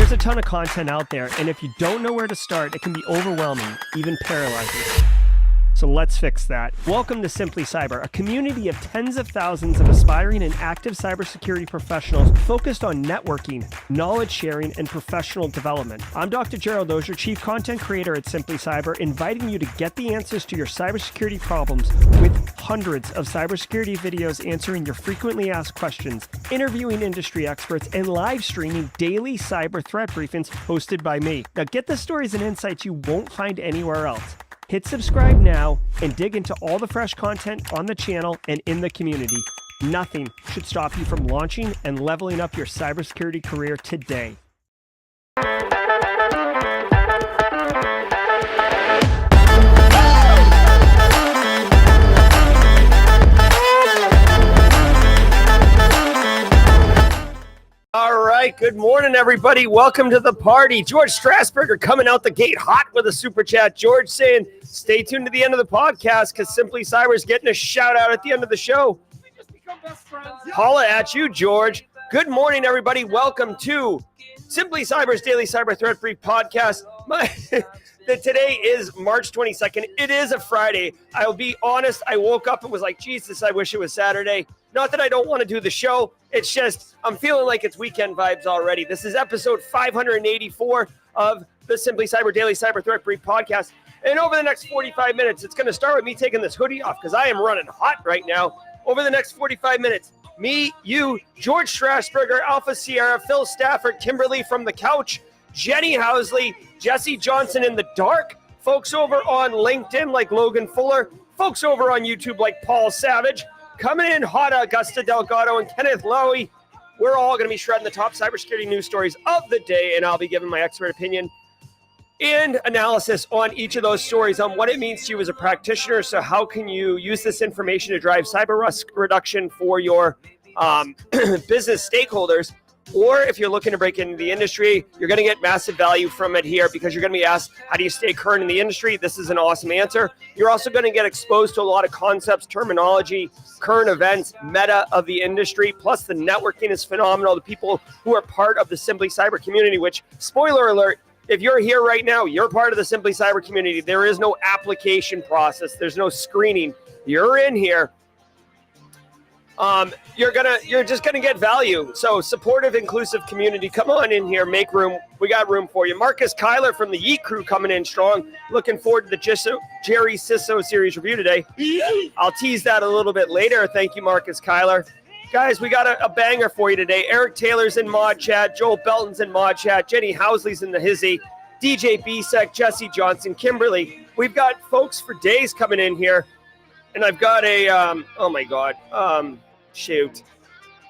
There's a ton of content out there, and if you don't know where to start, it can be overwhelming, even paralyzing. So let's fix that. Welcome to Simply Cyber, a community of tens of thousands of aspiring and active cybersecurity professionals focused on networking, knowledge sharing, and professional development. I'm Dr. Gerald, Auger, Chief Content Creator at Simply Cyber, inviting you to get the answers to your cybersecurity problems with hundreds of cybersecurity videos answering your frequently asked questions, interviewing industry experts, and live streaming daily cyber threat briefings hosted by me. Now get the stories and insights you won't find anywhere else. Hit subscribe now and dig into all the fresh content on the channel and in the community. Nothing should stop you from launching and leveling up your cybersecurity career today. All right, good morning, everybody. Welcome to the party. George Strasburger coming out the gate hot with a super chat. George saying, stay tuned to the end of the podcast because Simply Cyber is getting a shout out at the end of the show. We just become best friends. Holla at you, George. Good morning, everybody. Welcome to Simply Cyber's Daily Cyber Threat Brief podcast. Today is March 22nd. It is a Friday. I'll be honest. I woke up and was like, Jesus, I wish it was Saturday. Not that I don't want to do the show. It's just I'm feeling like it's weekend vibes already. This is episode 584 of the Simply Cyber Daily Cyber Threat Brief podcast. And over the next 45 minutes, it's going to start with me taking this hoodie off because I am running hot right now. Over the next 45 minutes, me, you, George Strasburger, Alpha Sierra, Phil Stafford, Kimberly from the couch, Jenny Housley, Jesse Johnson in the dark, folks over on LinkedIn like Logan Fuller, folks over on YouTube like Paul Savage, coming in hot, Augusta Delgado and Kenneth Lowy. We're all going to be shredding the top cybersecurity news stories of the day, and I'll be giving my expert opinion and analysis on each of those stories on what it means to you as a practitioner. So how can you use this information to drive cyber risk reduction for your business stakeholders? Or if you're looking to break into the industry, you're going to get massive value from it here because you're going to be asked, how do you stay current in the industry? This is an awesome answer. You're also going to get exposed to a lot of concepts, terminology, current events, meta of the industry, plus the networking is phenomenal. The people who are part of the Simply Cyber community, which, spoiler alert, if you're here right now, you're part of the Simply Cyber community. There is no application process. There's no screening. You're in here. You're just gonna get value. So supportive, inclusive community. Come on in here, make room. We got room for you. Marcus Kyler from the Yeet Crew coming in strong. Looking forward to the Jerry Sisso series review today. I'll tease that a little bit later. Thank you, Marcus Kyler. Guys, we got a banger for you today. Eric Taylor's in mod chat. Joel Belton's in mod chat. Jenny Housley's in the hizzy. DJ Bisek, Jesse Johnson, Kimberly. We've got folks for days coming in here. And I've got shoot.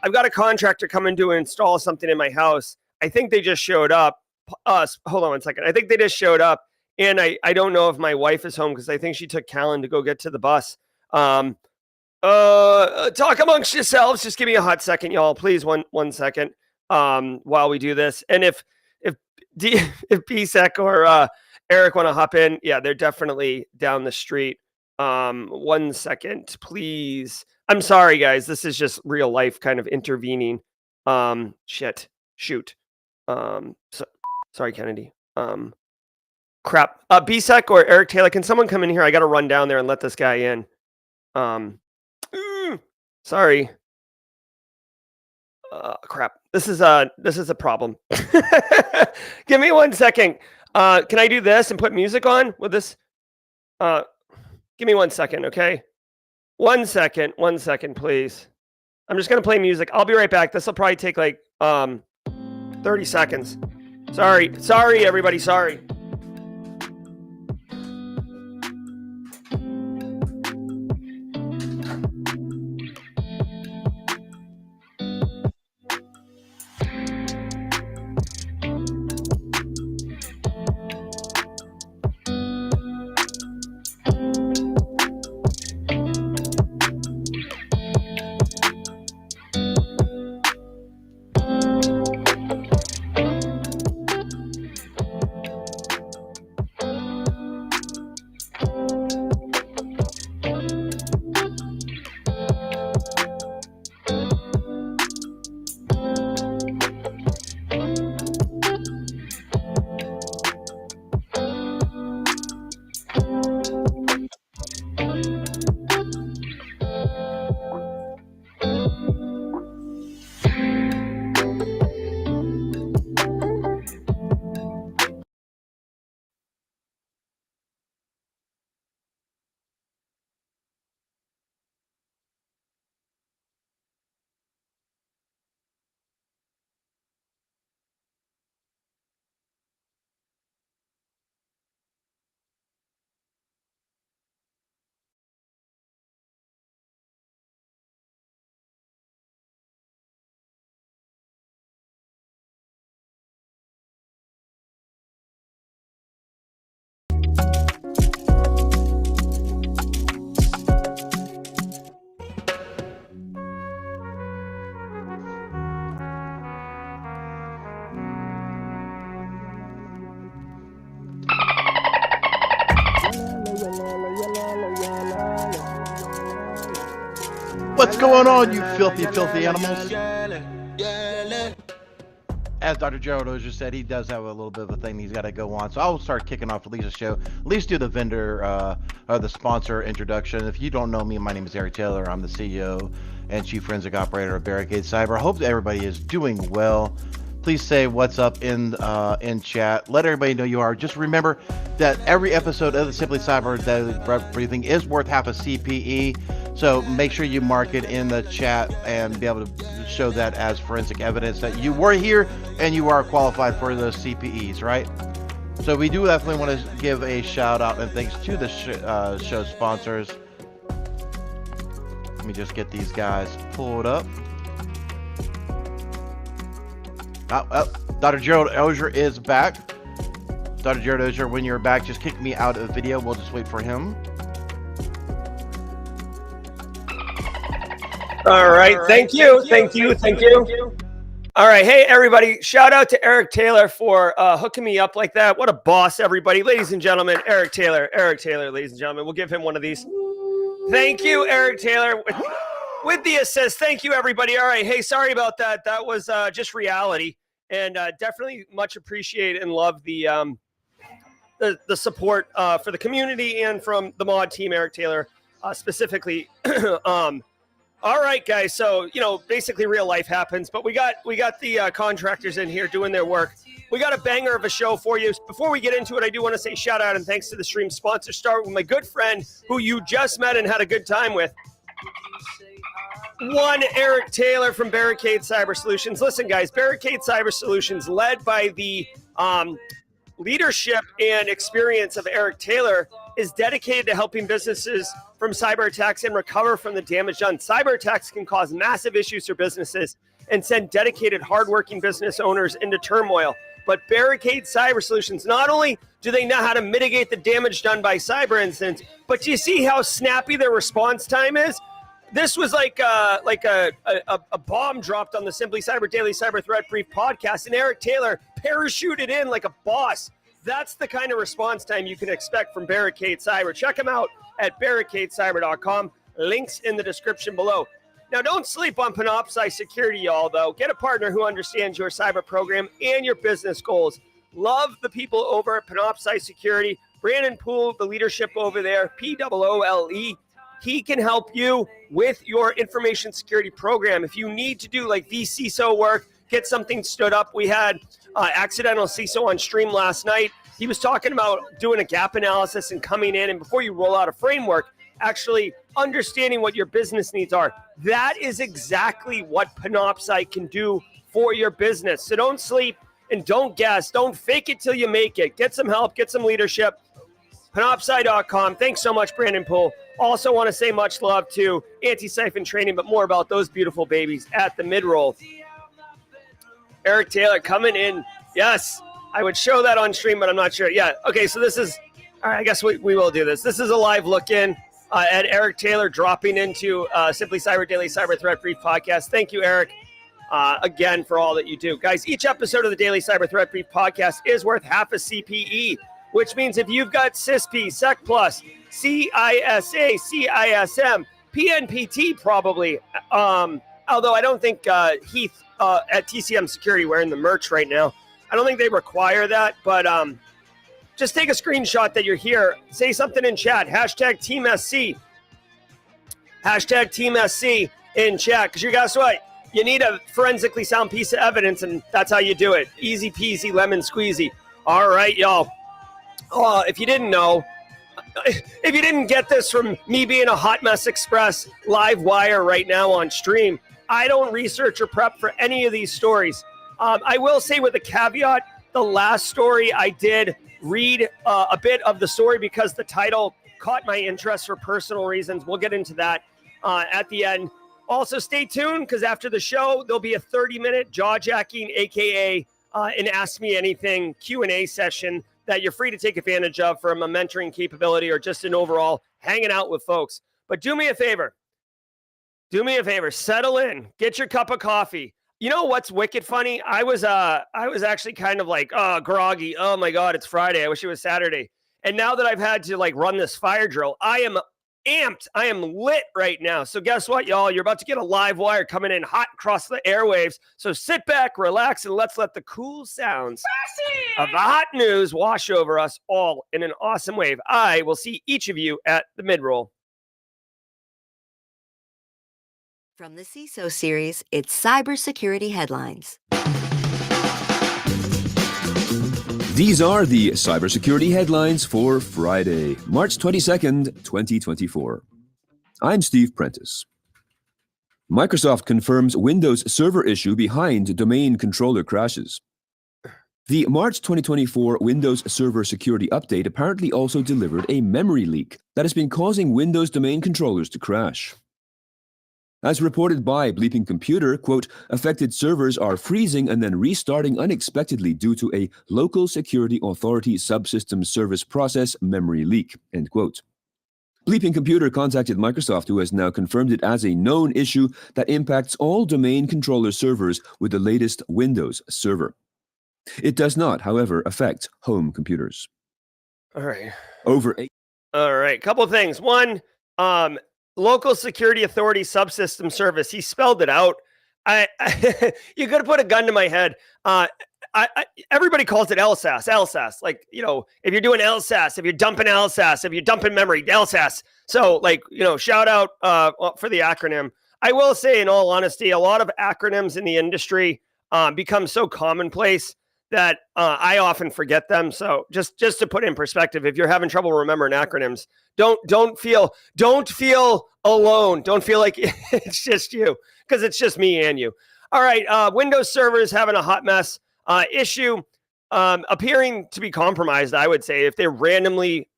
I've got a contractor coming to install something in my house. I think they just showed up. Hold on one second. I think they just showed up. And I don't know if my wife is home because I think she took Callan to go get to the bus. Talk amongst yourselves. Just give me a hot second, y'all. Please, one second while we do this. And if BSEC or Eric want to hop in, yeah, they're definitely down the street. 1 second, please. I'm sorry, guys. This is just real life kind of intervening. Shoot. Sorry, Kennedy. Crap. BSEC or Eric Taylor, can someone come in here? I got to run down there and let this guy in. Sorry. Crap. This is a problem. Give me 1 second. Can I do this and put music on with this? Give me 1 second, okay? 1 second, please. I'm just going to play music. I'll be right back. This will probably take like 30 seconds. Sorry, everybody. Sorry. What's going on, you filthy animals? As Dr. Gerald Auger said, he does have a little bit of a thing he's got to go on. So I'll start kicking off Lisa's show. At least do the vendor or the sponsor introduction. If you don't know me, my name is Eric Taylor. I'm the CEO and Chief Forensic Operator of Barricade Cyber. I hope that everybody is doing well. Please say what's up in chat. Let everybody know you are. Just remember that every episode of the Simply Cyber Daily Briefing is worth half a CPE. So make sure you mark it in the chat and be able to show that as forensic evidence that you were here and you are qualified for those CPEs, right? So we do definitely want to give a shout out and thanks to the show sponsors. Let me just get these guys pulled up. Dr. Gerald Auger is back. Dr. Gerald Auger, when you're back, just kick me out of the video. We'll just wait for him. All right. Thank you. All right. Hey, everybody. Shout out to Eric Taylor for hooking me up like that. What a boss, everybody. Ladies and gentlemen, Eric Taylor, ladies and gentlemen. We'll give him one of these. Thank you, Eric Taylor, with the assist. Thank you, everybody. All right. Hey, sorry about that. That was just reality. And definitely much appreciate and love the support for the community and from the mod team, Eric Taylor, specifically. All right, guys. So, basically real life happens, but we got the contractors in here doing their work. We got a banger of a show for you. Before we get into it, I do want to say shout out and thanks to the stream sponsor. Start with my good friend who you just met and had a good time with. One, Eric Taylor from Barricade Cyber Solutions. Listen, guys, Barricade Cyber Solutions, led by the leadership and experience of Eric Taylor, is dedicated to helping businesses from cyber attacks and recover from the damage done. Cyber attacks can cause massive issues for businesses and send dedicated, hardworking business owners into turmoil. But Barricade Cyber Solutions, not only do they know how to mitigate the damage done by cyber incidents, but do you see how snappy their response time is? This was like a bomb dropped on the Simply Cyber Daily Cyber Threat Brief podcast, and Eric Taylor parachuted in like a boss. That's the kind of response time you can expect from Barricade Cyber. Check them out at barricadecyber.com. Links in the description below. Now, don't sleep on Panoptcy Security, y'all, though. Get a partner who understands your cyber program and your business goals. Love the people over at Panoptcy Security. Brandon Poole, the leadership over there, Poole. He can help you with your information security program. If you need to do like vCISO work, get something stood up. We had accidental CISO on stream last night. He was talking about doing a gap analysis and coming in, and before you roll out a framework, actually understanding what your business needs are. That is exactly what Panoptcy can do for your business. So don't sleep and don't guess. Don't fake it till you make it. Get some help. Get some leadership. Panoptcy.com. Thanks so much, Brandon Poole. Also want to say much love to Antisyphon Training, but more about those beautiful babies at the mid-roll. Eric Taylor coming in. Yes, I would show that on stream, but I'm not sure. Yeah, okay, so this is, all right, I guess we will do this. This is a live look-in at Eric Taylor dropping into Simply Cyber Daily Cyber Threat Brief podcast. Thank you, Eric, again, for all that you do. Guys, each episode of the Daily Cyber Threat Brief podcast is worth half a CPE, which means if you've got CISP, SEC+, CISA, CISM, PNPT probably, although I don't think Heath at TCM Security wearing the merch right now, I don't think they require that, but just take a screenshot that you're here. Say something in chat. Hashtag TeamSC. Hashtag TeamSC in chat. Because you guess what? You need a forensically sound piece of evidence, and that's how you do it. Easy peasy, lemon squeezy. All right, y'all. If you didn't know, if you didn't get this from me being a Hot Mess Express live wire right now on stream, I don't research or prep for any of these stories. I will say with a caveat, the last story I did read a bit of the story because the title caught my interest for personal reasons. We'll get into that at the end. Also, stay tuned because after the show, there'll be a 30-minute jaw-jacking, a.k.a. an Ask Me Anything Q&A session that you're free to take advantage of from a mentoring capability or just an overall hanging out with folks. But do me a favor. Settle in. Get your cup of coffee. You know what's wicked funny? I was actually kind of like, groggy. Oh my God, it's Friday. I wish it was Saturday. And now that I've had to like run this fire drill, I am amped. I am lit right now. So guess what, y'all? You're about to get a live wire coming in hot across the airwaves. So sit back, relax, and let's let the cool sounds of the hot news wash over us all in an awesome wave. I will see each of you at the mid-roll. From the CISO series, it's cybersecurity headlines. These are the cybersecurity headlines for Friday, March 22nd, 2024. I'm Steve Prentice. Microsoft confirms Windows server issue behind domain controller crashes. The March 2024 Windows Server Security Update apparently also delivered a memory leak that has been causing Windows domain controllers to crash. As reported by Bleeping Computer, quote, affected servers are freezing and then restarting unexpectedly due to a local security authority subsystem service process memory leak, end quote. Bleeping Computer contacted Microsoft, who has now confirmed it as a known issue that impacts all domain controller servers with the latest Windows server. It does not, however, affect home computers. All right. All right. Couple of things. One, local security authority subsystem service. He spelled it out. You could have put a gun to my head. Everybody calls it LSAS. LSAS. Like, you know, if you're doing LSAS, if you're dumping LSAS, if you're dumping memory, LSAS. So, like, you know, shout out for the acronym. I will say, in all honesty, a lot of acronyms in the industry become so commonplace that I often forget them. So just to put in perspective, if you're having trouble remembering acronyms, don't feel alone. Don't feel like it's just you, because it's just me and you. All right, Windows servers having a hot mess issue, appearing to be compromised, I would say, if they're randomly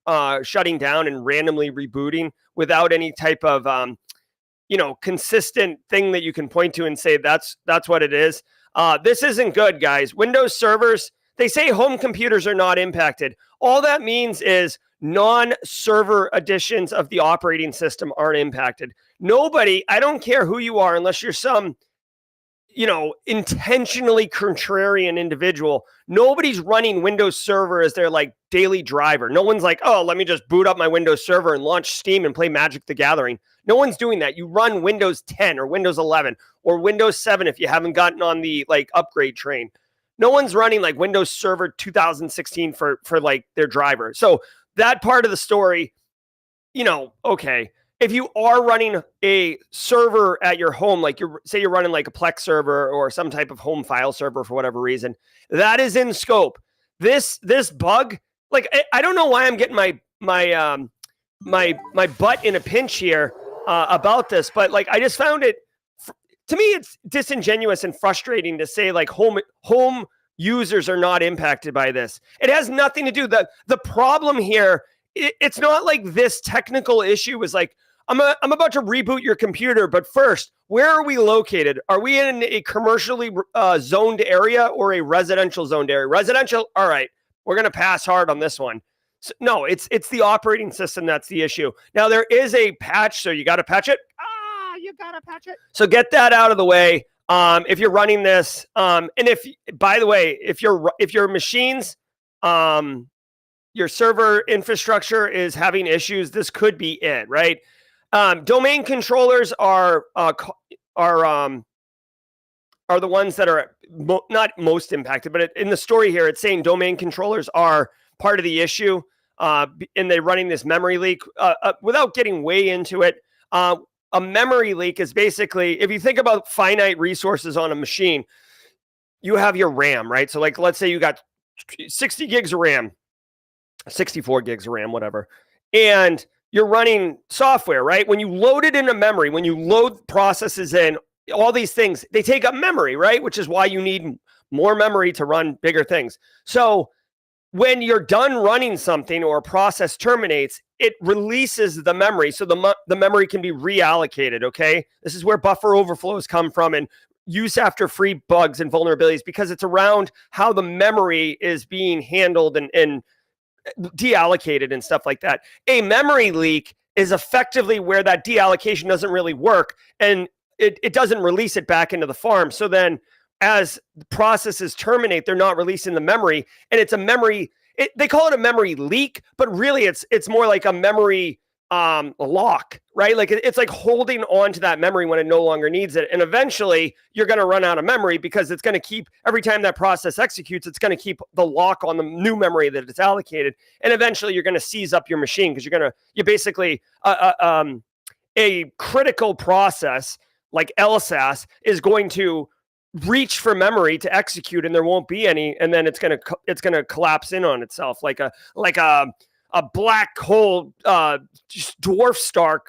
shutting down and randomly rebooting without any type of consistent thing that you can point to and say that's what it is. This isn't good, guys. Windows servers, they say home computers are not impacted. All that means is non-server editions of the operating system aren't impacted. Nobody, I don't care who you are, unless you're some, intentionally contrarian individual, nobody's running Windows Server as their like daily driver. No one's like, oh, let me just boot up my Windows Server and launch Steam and play Magic the Gathering. No one's doing that. You run Windows 10 or Windows 11 or Windows 7 if you haven't gotten on the like upgrade train. No one's running like Windows Server 2016 for like their driver. So that part of the story, okay. If you are running a server at your home, like say you're running like a Plex server or some type of home file server for whatever reason, that is in scope. This bug, like I don't know why I'm getting my butt in a pinch here about this, but like I just found it, to me, it's disingenuous and frustrating to say like home users are not impacted by this. It has nothing to do. The problem here, it's not like this technical issue is like, I'm about to reboot your computer, but first, where are we located? Are we in a commercially zoned area or a residential zoned area? Residential, all right, we're going to pass hard on this one. So, no, it's the operating system that's the issue. Now, there is a patch, so you got to patch it. You got to patch it. So get that out of the way. If you're running this, and if, by the way, if your machines, your server infrastructure is having issues, this could be it, right? Domain controllers are the ones that are not most impacted, but in the story here, it's saying domain controllers are part of the issue, and they're running this memory leak. Without getting way into it, a memory leak is basically, if you think about finite resources on a machine, you have your RAM, right? So like, let's say you got 60 gigs of RAM, 64 gigs of RAM, whatever, and you're running software, right? When you load it into memory, when you load processes in, all these things, they take up memory, right? Which is why you need more memory to run bigger things. So when you're done running something or a process terminates, it releases the memory. So the memory can be reallocated, okay? This is where buffer overflows come from and use after free bugs and vulnerabilities, because it's around how the memory is being handled and deallocated and stuff like that. A memory leak is effectively where that deallocation doesn't really work and it doesn't release it back into the farm. So then as the processes terminate, they're not releasing the memory, and it's a memory, they call it a memory leak, but really it's more like a memory lock, right? Like it's like holding on to that memory when it no longer needs it. And eventually you're going to run out of memory because it's going to keep, every time that process executes, it's going to keep the lock on the new memory that it's allocated. And eventually you're going to seize up your machine because you're basically a critical process like LSAS is going to reach for memory to execute, and there won't be any, and then it's gonna collapse in on itself like a black hole dwarf star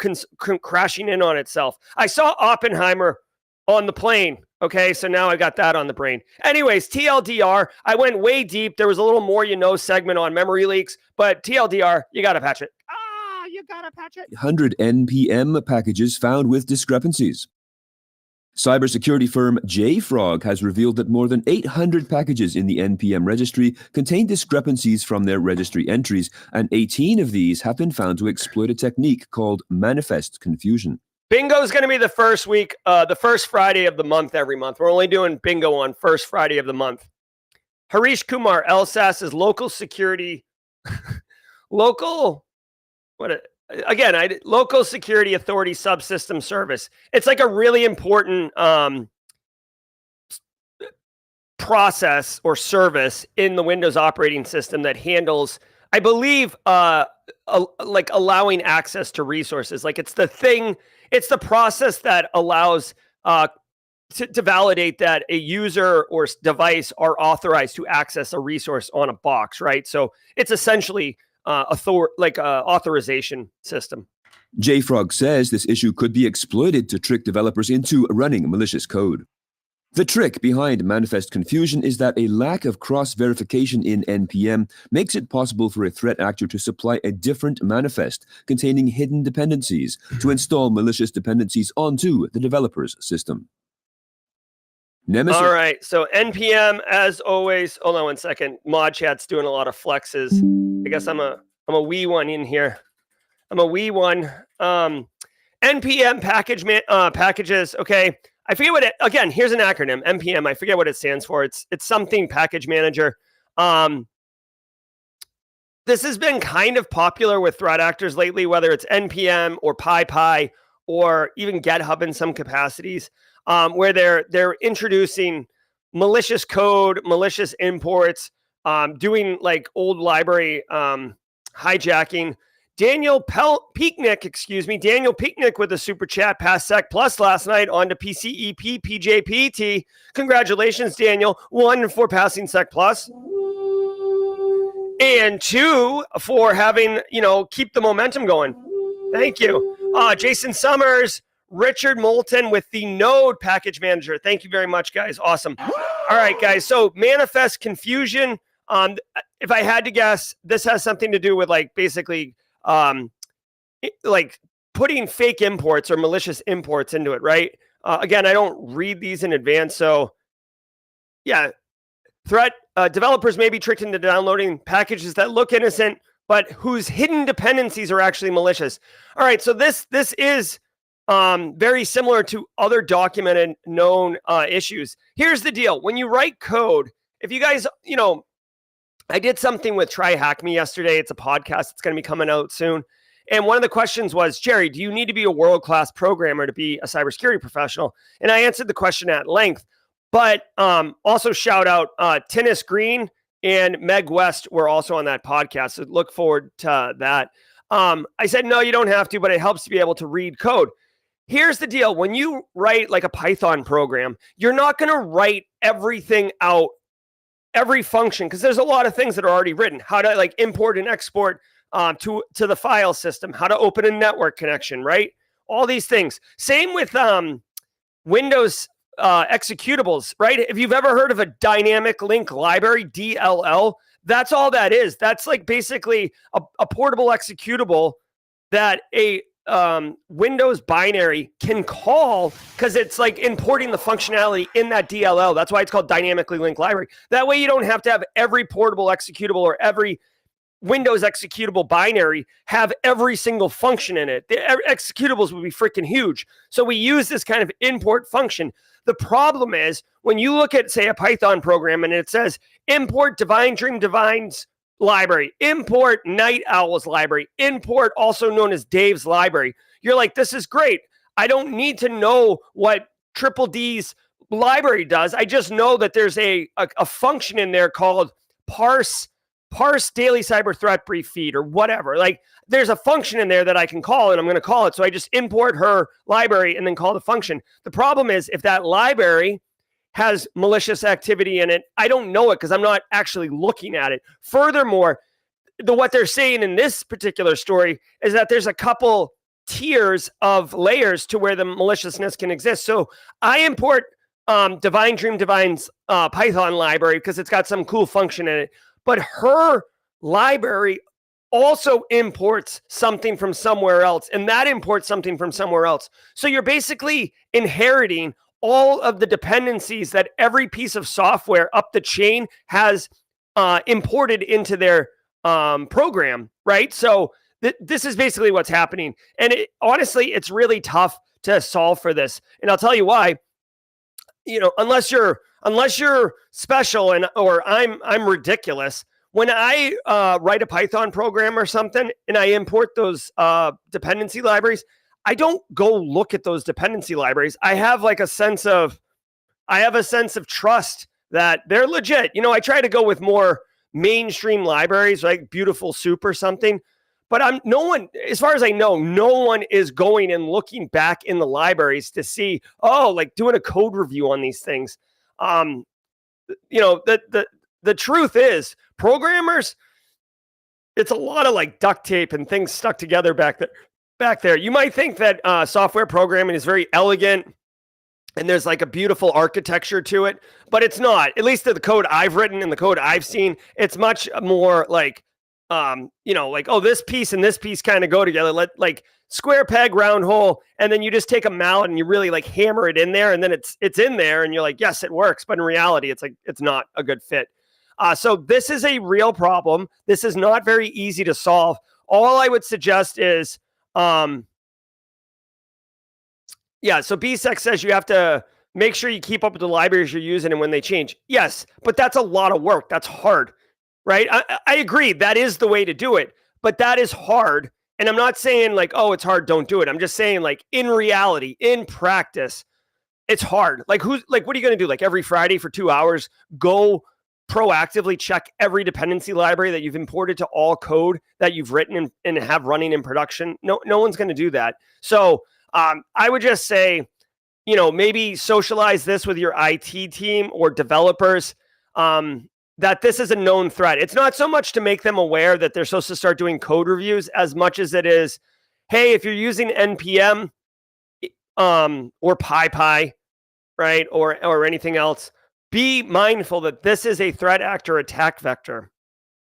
crashing in on itself. I saw Oppenheimer on the plane. Okay, so now I got that on the brain. Anyways, TLDR, I went way deep. There was a little more segment on memory leaks, but TLDR, you gotta patch it. You gotta patch it. 100 NPM packages found with discrepancies. Cybersecurity firm JFrog has revealed that more than 800 packages in the NPM registry contain discrepancies from their registry entries, and 18 of these have been found to exploit a technique called manifest confusion. Bingo is going to be the first week, the first Friday of the month every month. We're only doing bingo on first Friday of the month. Harish Kumar, LSAS is local security, local security authority subsystem service. It's like a really important process or service in the Windows operating system that handles, I believe, like allowing access to resources. Like it's the process that allows to validate that a user or device are authorized to access a resource on a box, right? So it's essentially authorization system. JFrog says this issue could be exploited to trick developers into running malicious code. The trick behind manifest confusion is that a lack of cross-verification in NPM makes it possible for a threat actor to supply a different manifest containing hidden dependencies to install malicious dependencies onto the developer's system. Nemesis. All right, so NPM, as always, hold on one second. Mod chat's doing a lot of flexes. I guess I'm a wee one in here. I'm a wee one. NPM packages. Okay, I forget what again. Here's an acronym. NPM. I forget what it stands for. It's something package manager. This has been kind of popular with threat actors lately, whether it's NPM or PyPy or even GitHub in some capacities, where they're introducing malicious code, malicious imports, doing like old library hijacking. Daniel Peeknick with a super chat past Sec Plus last night onto PCEP PJPT. Congratulations, Daniel. 1 for passing Sec Plus. And 2 for having, keep the momentum going. Thank you. Jason Summers, Richard Moulton with the Node package manager. Thank you very much, guys. Awesome. All right, guys. So manifest confusion. If I had to guess, this has something to do with basically like putting fake imports or malicious imports into it, right? Again, I don't read these in advance. So yeah, developers may be tricked into downloading packages that look innocent, but whose hidden dependencies are actually malicious. All right, so this is very similar to other documented known issues. Here's the deal. When you write code, if you guys, I did something with Try Hack Me yesterday. It's a podcast. It's going to be coming out soon. And one of the questions was, Jerry, do you need to be a world-class programmer to be a cybersecurity professional? And I answered the question at length. But also shout out Tinnis Green and Meg West were also on that podcast. So look forward to that. I said, no, you don't have to, but it helps to be able to read code. Here's the deal. When you write like a Python program, you're not going to write everything out, every function, because there's a lot of things that are already written. How to import and export to the file system, how to open a network connection, right? All these things. Same with Windows executables, right? If you've ever heard of a dynamic link library, DLL, that's all that is. That's basically a portable executable that a Windows binary can call, because it's importing the functionality in that DLL. That's why it's called dynamically linked library. That way you don't have to have every portable executable or every Windows executable binary have every single function in it. The executables would be freaking huge. So we use this kind of import function. The problem is when you look at, say, a Python program and it says import divine dream divines library, import Night Owl's library, import also known as Dave's library. You're like, this is great. I don't need to know what Triple D's library does. I just know that there's a function in there called parse daily cyber threat brief feed or whatever. Like there's a function in there that I can call and I'm going to call it. So I just import her library and then call the function. The problem is if that library has malicious activity in it, I don't know it because I'm not actually looking at it. Furthermore, what they're saying in this particular story is that there's a couple tiers of layers to where the maliciousness can exist. So I import Divine Dream Divine's Python library because it's got some cool function in it. But her library also imports something from somewhere else, and that imports something from somewhere else. So you're basically inheriting all of the dependencies that every piece of software up the chain has imported into their program, right? So this is basically what's happening. And honestly, it's really tough to solve for this. And I'll tell you why. Unless you're special or I'm ridiculous. When I write a Python program or something and I import those dependency libraries, I don't go look at those dependency libraries. I have a sense of trust that they're legit. I try to go with more mainstream libraries like Beautiful Soup or something. But no one, as far as I know, no one is going and looking back in the libraries to see, doing a code review on these things. The truth is, programmers, it's a lot of duct tape and things stuck together back there. You might think that software programming is very elegant and there's a beautiful architecture to it, but it's not. At least the code I've written and the code I've seen, it's much more this piece and this piece kind of go together, square peg, round hole. And then you just take a mallet and you really hammer it in there. And then it's in there and you're like, yes, it works. But in reality, it's not a good fit. So this is a real problem. This is not very easy to solve. All I would suggest is, so BSEC says you have to make sure you keep up with the libraries you're using and when they change. Yes, but that's a lot of work. That's hard. Right? I agree. That is the way to do it, but that is hard. And I'm not saying it's hard, don't do it. I'm just saying in reality, in practice, it's hard. What are you going to do? Every Friday for 2 hours, go proactively check every dependency library that you've imported to all code that you've written and have running in production. No one's going to do that. So I would just say, maybe socialize this with your IT team or developers. That this is a known threat. It's not so much to make them aware that they're supposed to start doing code reviews as much as it is, hey, if you're using NPM or PyPy, right, or anything else, be mindful that this is a threat actor attack vector.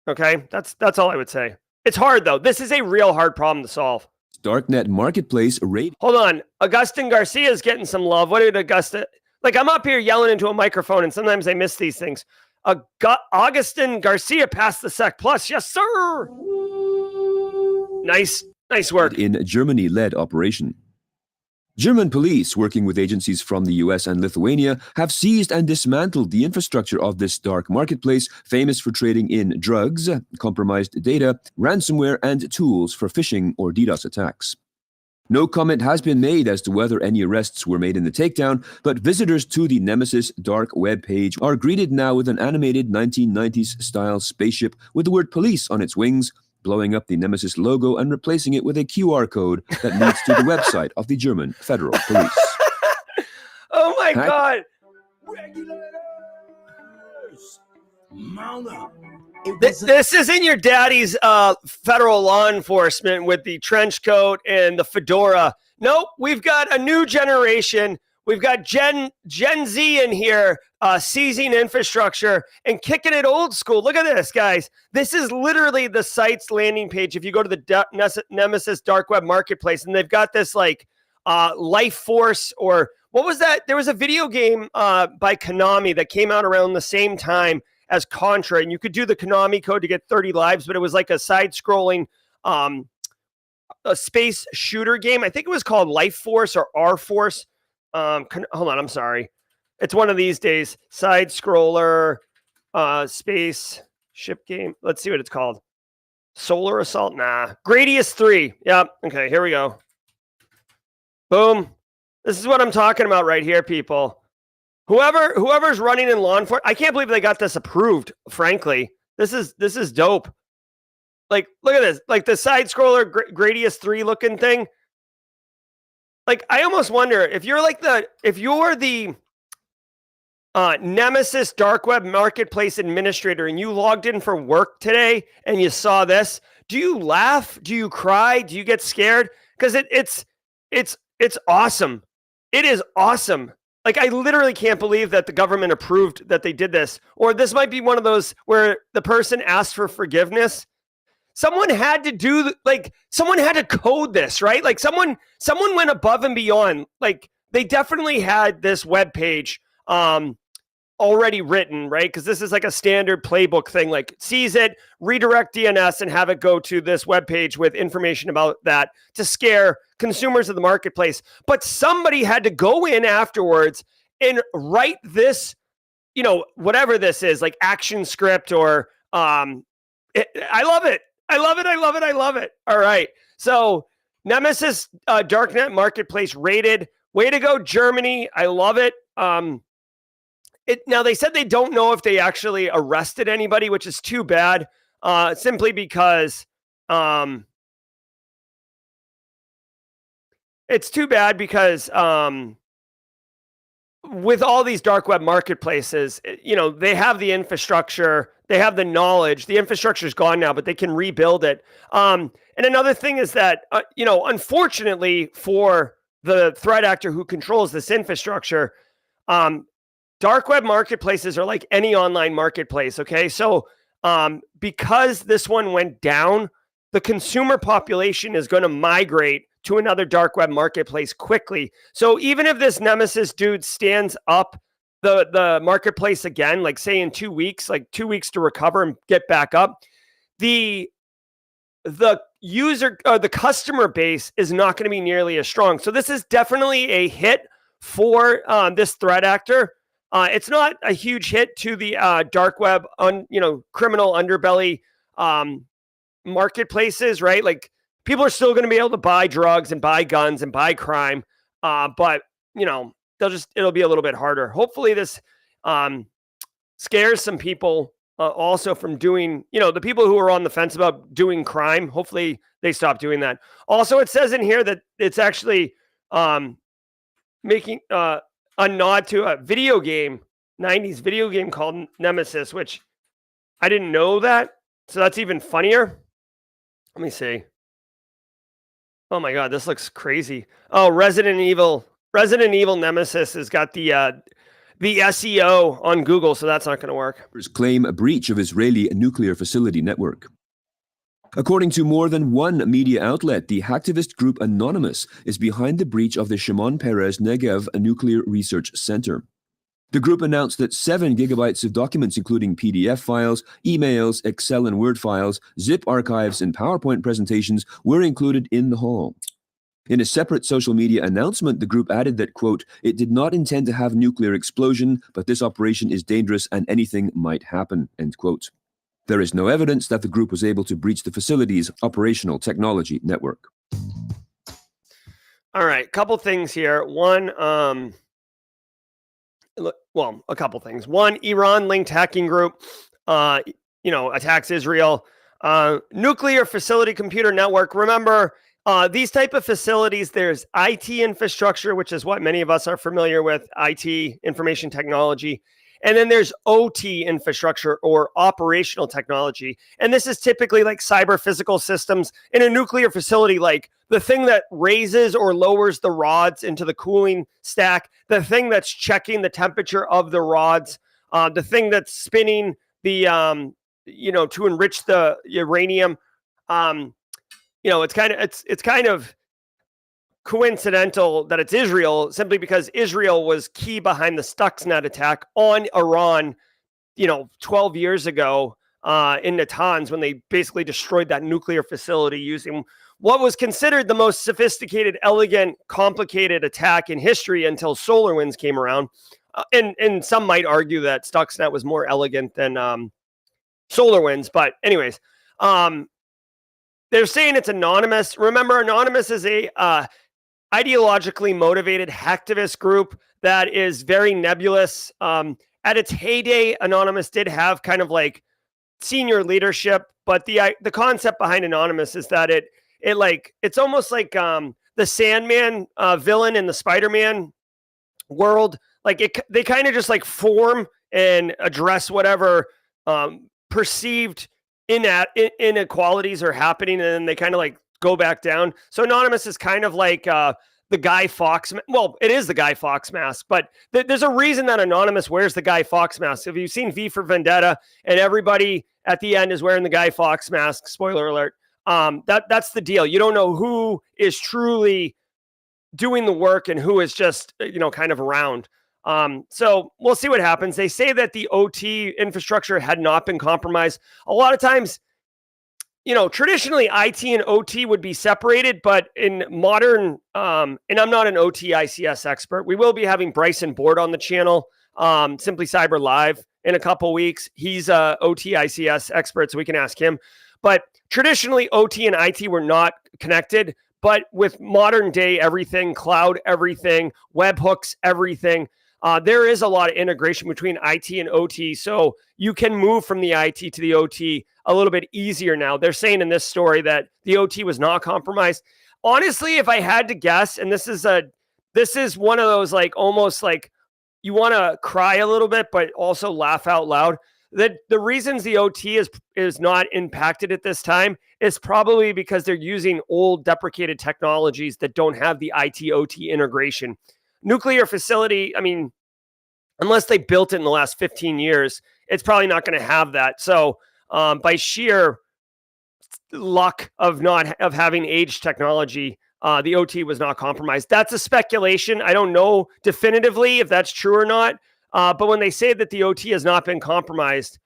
Okay, that's all I would say. It's hard though. This is a real hard problem to solve. Darknet Marketplace rate. Hold on, Augustin Garcia is getting some love. What did Augustin? I'm up here yelling into a microphone, and sometimes I miss these things. Augustin Garcia passed the SEC Plus. Yes, sir. Nice work. In Germany-led operation. German police, working with agencies from the US and Lithuania, have seized and dismantled the infrastructure of this dark marketplace, famous for trading in drugs, compromised data, ransomware, and tools for phishing or DDoS attacks. No comment has been made as to whether any arrests were made in the takedown, but visitors to the Nemesis dark web page are greeted now with an animated 1990s-style spaceship with the word police on its wings, blowing up the Nemesis logo and replacing it with a QR code that leads to the website of the German Federal Police. Oh my God! Regulators! Mount up. This isn't your daddy's federal law enforcement with the trench coat and the fedora. Nope, we've got a new generation. We've got Gen Z in here seizing infrastructure and kicking it old school. Look at this, guys. This is literally the site's landing page. If you go to the Nemesis Dark Web Marketplace, and they've got this Life Force, or what was that? There was a video game by Konami that came out around the same time as Contra, and you could do the Konami code to get 30 lives, but it was like a side-scrolling a space shooter game. I think it was called Life Force or R Force. Hold on, I'm sorry. It's one of these days. Side-scroller, space Ship game. Let's see what it's called. Solar Assault. Nah. Gradius 3. Yep. Okay, here we go. Boom. This is what I'm talking about right here, people. Whoever's running in law enforcement, I can't believe they got this approved, frankly. This is dope. Like, look at this. Like the side scroller Gradius 3 looking thing. Like, I almost wonder if you're the Nemesis dark web marketplace administrator and you logged in for work today and you saw this, do you laugh? Do you cry? Do you get scared? Because it's awesome. It is awesome. Like, I literally can't believe that the government approved that they did this. Or this might be one of those where the person asked for forgiveness. Someone had to code this, right? Like someone went above and beyond. Like, they definitely had this web page already written, right? Because this is like a standard playbook thing. Like, sees it, redirect DNS, and have it go to this web page with information about that to scare consumers of the marketplace. But somebody had to go in afterwards and write this, whatever this is, like action script or I love it. I love it. I love it. I love it. All right. So Nemesis Darknet Marketplace rated. Way to go, Germany. I love it. Now, they said they don't know if they actually arrested anybody, which is too bad, simply because it's too bad because with all these dark web marketplaces, they have the infrastructure, they have the knowledge. The infrastructure is gone now, but they can rebuild it. And another thing is that, unfortunately for the threat actor who controls this infrastructure, dark web marketplaces are like any online marketplace. Okay. So because this one went down, the consumer population is going to migrate to another dark web marketplace quickly. So even if this Nemesis dude stands up the marketplace again, like say in 2 weeks, like 2 weeks to recover and get back up, the user or the customer base is not going to be nearly as strong. So this is definitely a hit for this threat actor. It's not a huge hit to the dark web, criminal underbelly marketplaces, right? Like, people are still going to be able to buy drugs and buy guns and buy crime, but it'll be a little bit harder. Hopefully, this scares some people also from doing, the people who are on the fence about doing crime. Hopefully, they stop doing that. Also, it says in here that it's actually making a nod to a video game, 90s video game called Nemesis, which I didn't know that. So that's even funnier. Let me see. Oh my God, this looks crazy. Oh, Resident Evil Nemesis has got the SEO on Google, so that's not going to work. Claim a breach of Israeli nuclear facility network. According to more than one media outlet, the hacktivist group Anonymous is behind the breach of the Shimon Peres Negev Nuclear Research Center. The group announced that 7 gigabytes of documents, including PDF files, emails, Excel and Word files, zip archives, and PowerPoint presentations, were included in the haul. In a separate social media announcement, the group added that, quote, "It did not intend to have nuclear explosion, but this operation is dangerous and anything might happen," end quote. There is no evidence that the group was able to breach the facility's operational technology network. All right, couple things here. One, a couple things. One, Iran-linked hacking group, attacks Israel. Nuclear facility computer network. Remember, these type of facilities, there's IT infrastructure, which is what many of us are familiar with, IT, information technology. And then there's OT infrastructure or operational technology. And this is typically like cyber physical systems in a nuclear facility, like the thing that raises or lowers the rods into the cooling stack, the thing that's checking the temperature of the rods, the thing that's spinning the, to enrich the uranium. It's kind of coincidental that it's Israel, simply because Israel was key behind the Stuxnet attack on Iran, 12 years ago in Natanz, when they basically destroyed that nuclear facility using what was considered the most sophisticated, elegant, complicated attack in history until SolarWinds came around. And some might argue that Stuxnet was more elegant than SolarWinds. But anyways, they're saying it's anonymous. Remember, Anonymous is a ideologically motivated hacktivist group that is very nebulous. At its heyday, Anonymous did have kind of like senior leadership, but the concept behind Anonymous is that it's almost like the Sandman villain in the Spider-Man world. Like they kind of just like form and address whatever perceived inequalities are happening, and then they kind of like go back down. So Anonymous is kind of like the Guy Fawkes. Well, it is the Guy Fawkes mask, but there's a reason that Anonymous wears the Guy Fawkes mask. If you've seen V for Vendetta, and everybody at the end is wearing the Guy Fawkes mask, spoiler alert, that's the deal. You don't know who is truly doing the work and who is just, kind of around. So we'll see what happens. They say that the OT infrastructure had not been compromised. A lot of times, traditionally IT and OT would be separated, but in modern, and I'm not an OT ICS expert. We will be having Bryson Board on the channel, Simply Cyber Live in a couple weeks. He's a OT ICS expert, so we can ask him. But traditionally, OT and IT were not connected. But with modern day everything, cloud everything, webhooks everything, there is a lot of integration between IT and OT. So you can move from the IT to the OT a little bit easier now. They're saying in this story that the OT was not compromised. Honestly, if I had to guess, and this is one of those like almost like you want to cry a little bit, but also laugh out loud. That the reasons the OT is not impacted at this time is probably because they're using old deprecated technologies that don't have the IT OT integration. Nuclear facility, I mean, unless they built it in the last 15 years, it's probably not going to have that. So by sheer luck of having aged technology, the OT was not compromised. That's a speculation. I don't know definitively if that's true or not. But when they say that the OT has not been compromised,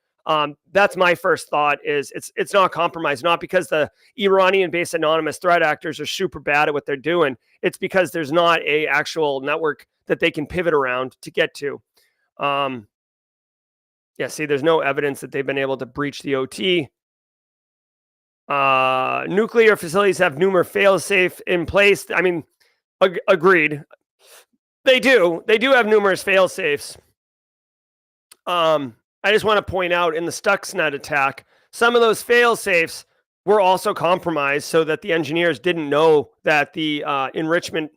that's my first thought is it's not compromised, not because the Iranian-based anonymous threat actors are super bad at what they're doing. It's because there's not a actual network that they can pivot around to get to. See, there's no evidence that they've been able to breach the OT. Nuclear facilities have numerous fail-safe in place. I mean, agreed. They do have numerous fail-safes. I just want to point out in the Stuxnet attack, some of those fail-safes were also compromised so that the engineers didn't know that the enrichment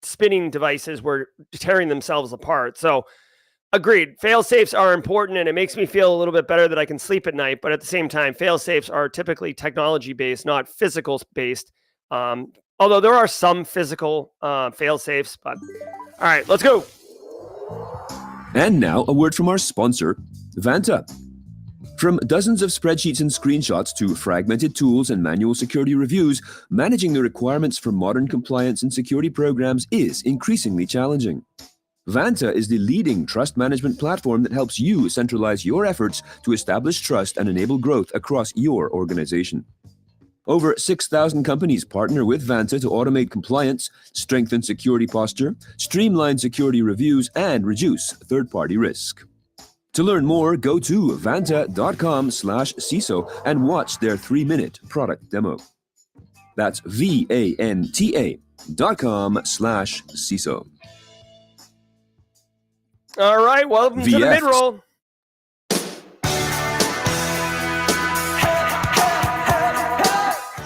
spinning devices were tearing themselves apart. So agreed, fail-safes are important, and it makes me feel a little bit better that I can sleep at night. But at the same time, fail-safes are typically technology-based, not physical-based. Although there are some physical fail-safes. But all right, let's go. And now a word from our sponsor, Vanta. From dozens of spreadsheets and screenshots to fragmented tools and manual security reviews, managing the requirements for modern compliance and security programs is increasingly challenging. Vanta is the leading trust management platform that helps you centralize your efforts to establish trust and enable growth across your organization. Over 6,000 companies partner with Vanta to automate compliance, strengthen security posture, streamline security reviews, and reduce third-party risk. To learn more, go to vanta.com/CISO and watch their 3-minute product demo. That's VANTA.com/CISO. All right, welcome to the mid-roll.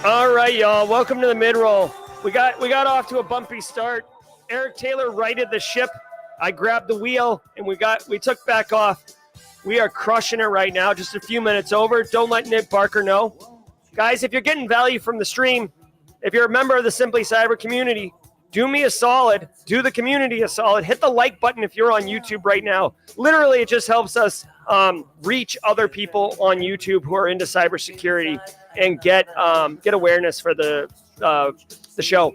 All right, y'all. Welcome to the mid-roll. We got off to a bumpy start. Eric Taylor righted the ship. I grabbed the wheel, and we took back off. We are crushing it right now. Just a few minutes over. Don't let Nick Barker know. Guys, if you're getting value from the stream, if you're a member of the Simply Cyber community, do me a solid. Do the community a solid. Hit the like button if you're on YouTube right now. Literally, it just helps us reach other people on YouTube who are into cybersecurity and get awareness for the show.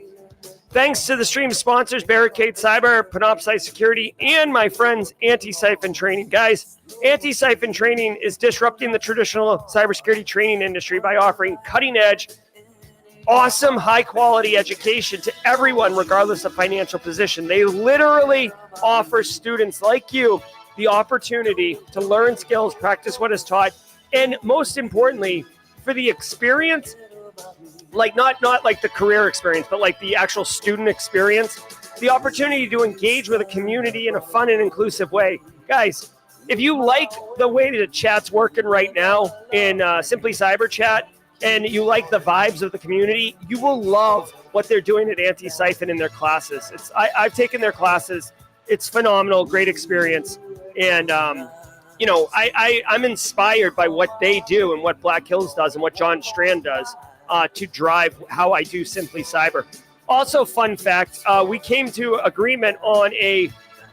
Thanks to the stream sponsors, Barricade Cyber, Panoptcy Security, and my friends, Antisyphon Training. Guys, Antisyphon Training is disrupting the traditional cybersecurity training industry by offering cutting-edge, awesome, high-quality education to everyone, regardless of financial position. They literally offer students like you the opportunity to learn skills, practice what is taught, and most importantly, for the experience, like not like the career experience, but like the actual student experience, the opportunity to engage with a community in a fun and inclusive way. Guys, if you like the way the chat's working right now in Simply Cyber Chat, and you like the vibes of the community, you will love what they're doing at Antisyphon in their classes. I've taken their classes. It's phenomenal, great experience. And, I'm inspired by what they do and what Black Hills does and what John Strand does to drive how I do Simply Cyber. Also, fun fact, we came to agreement on a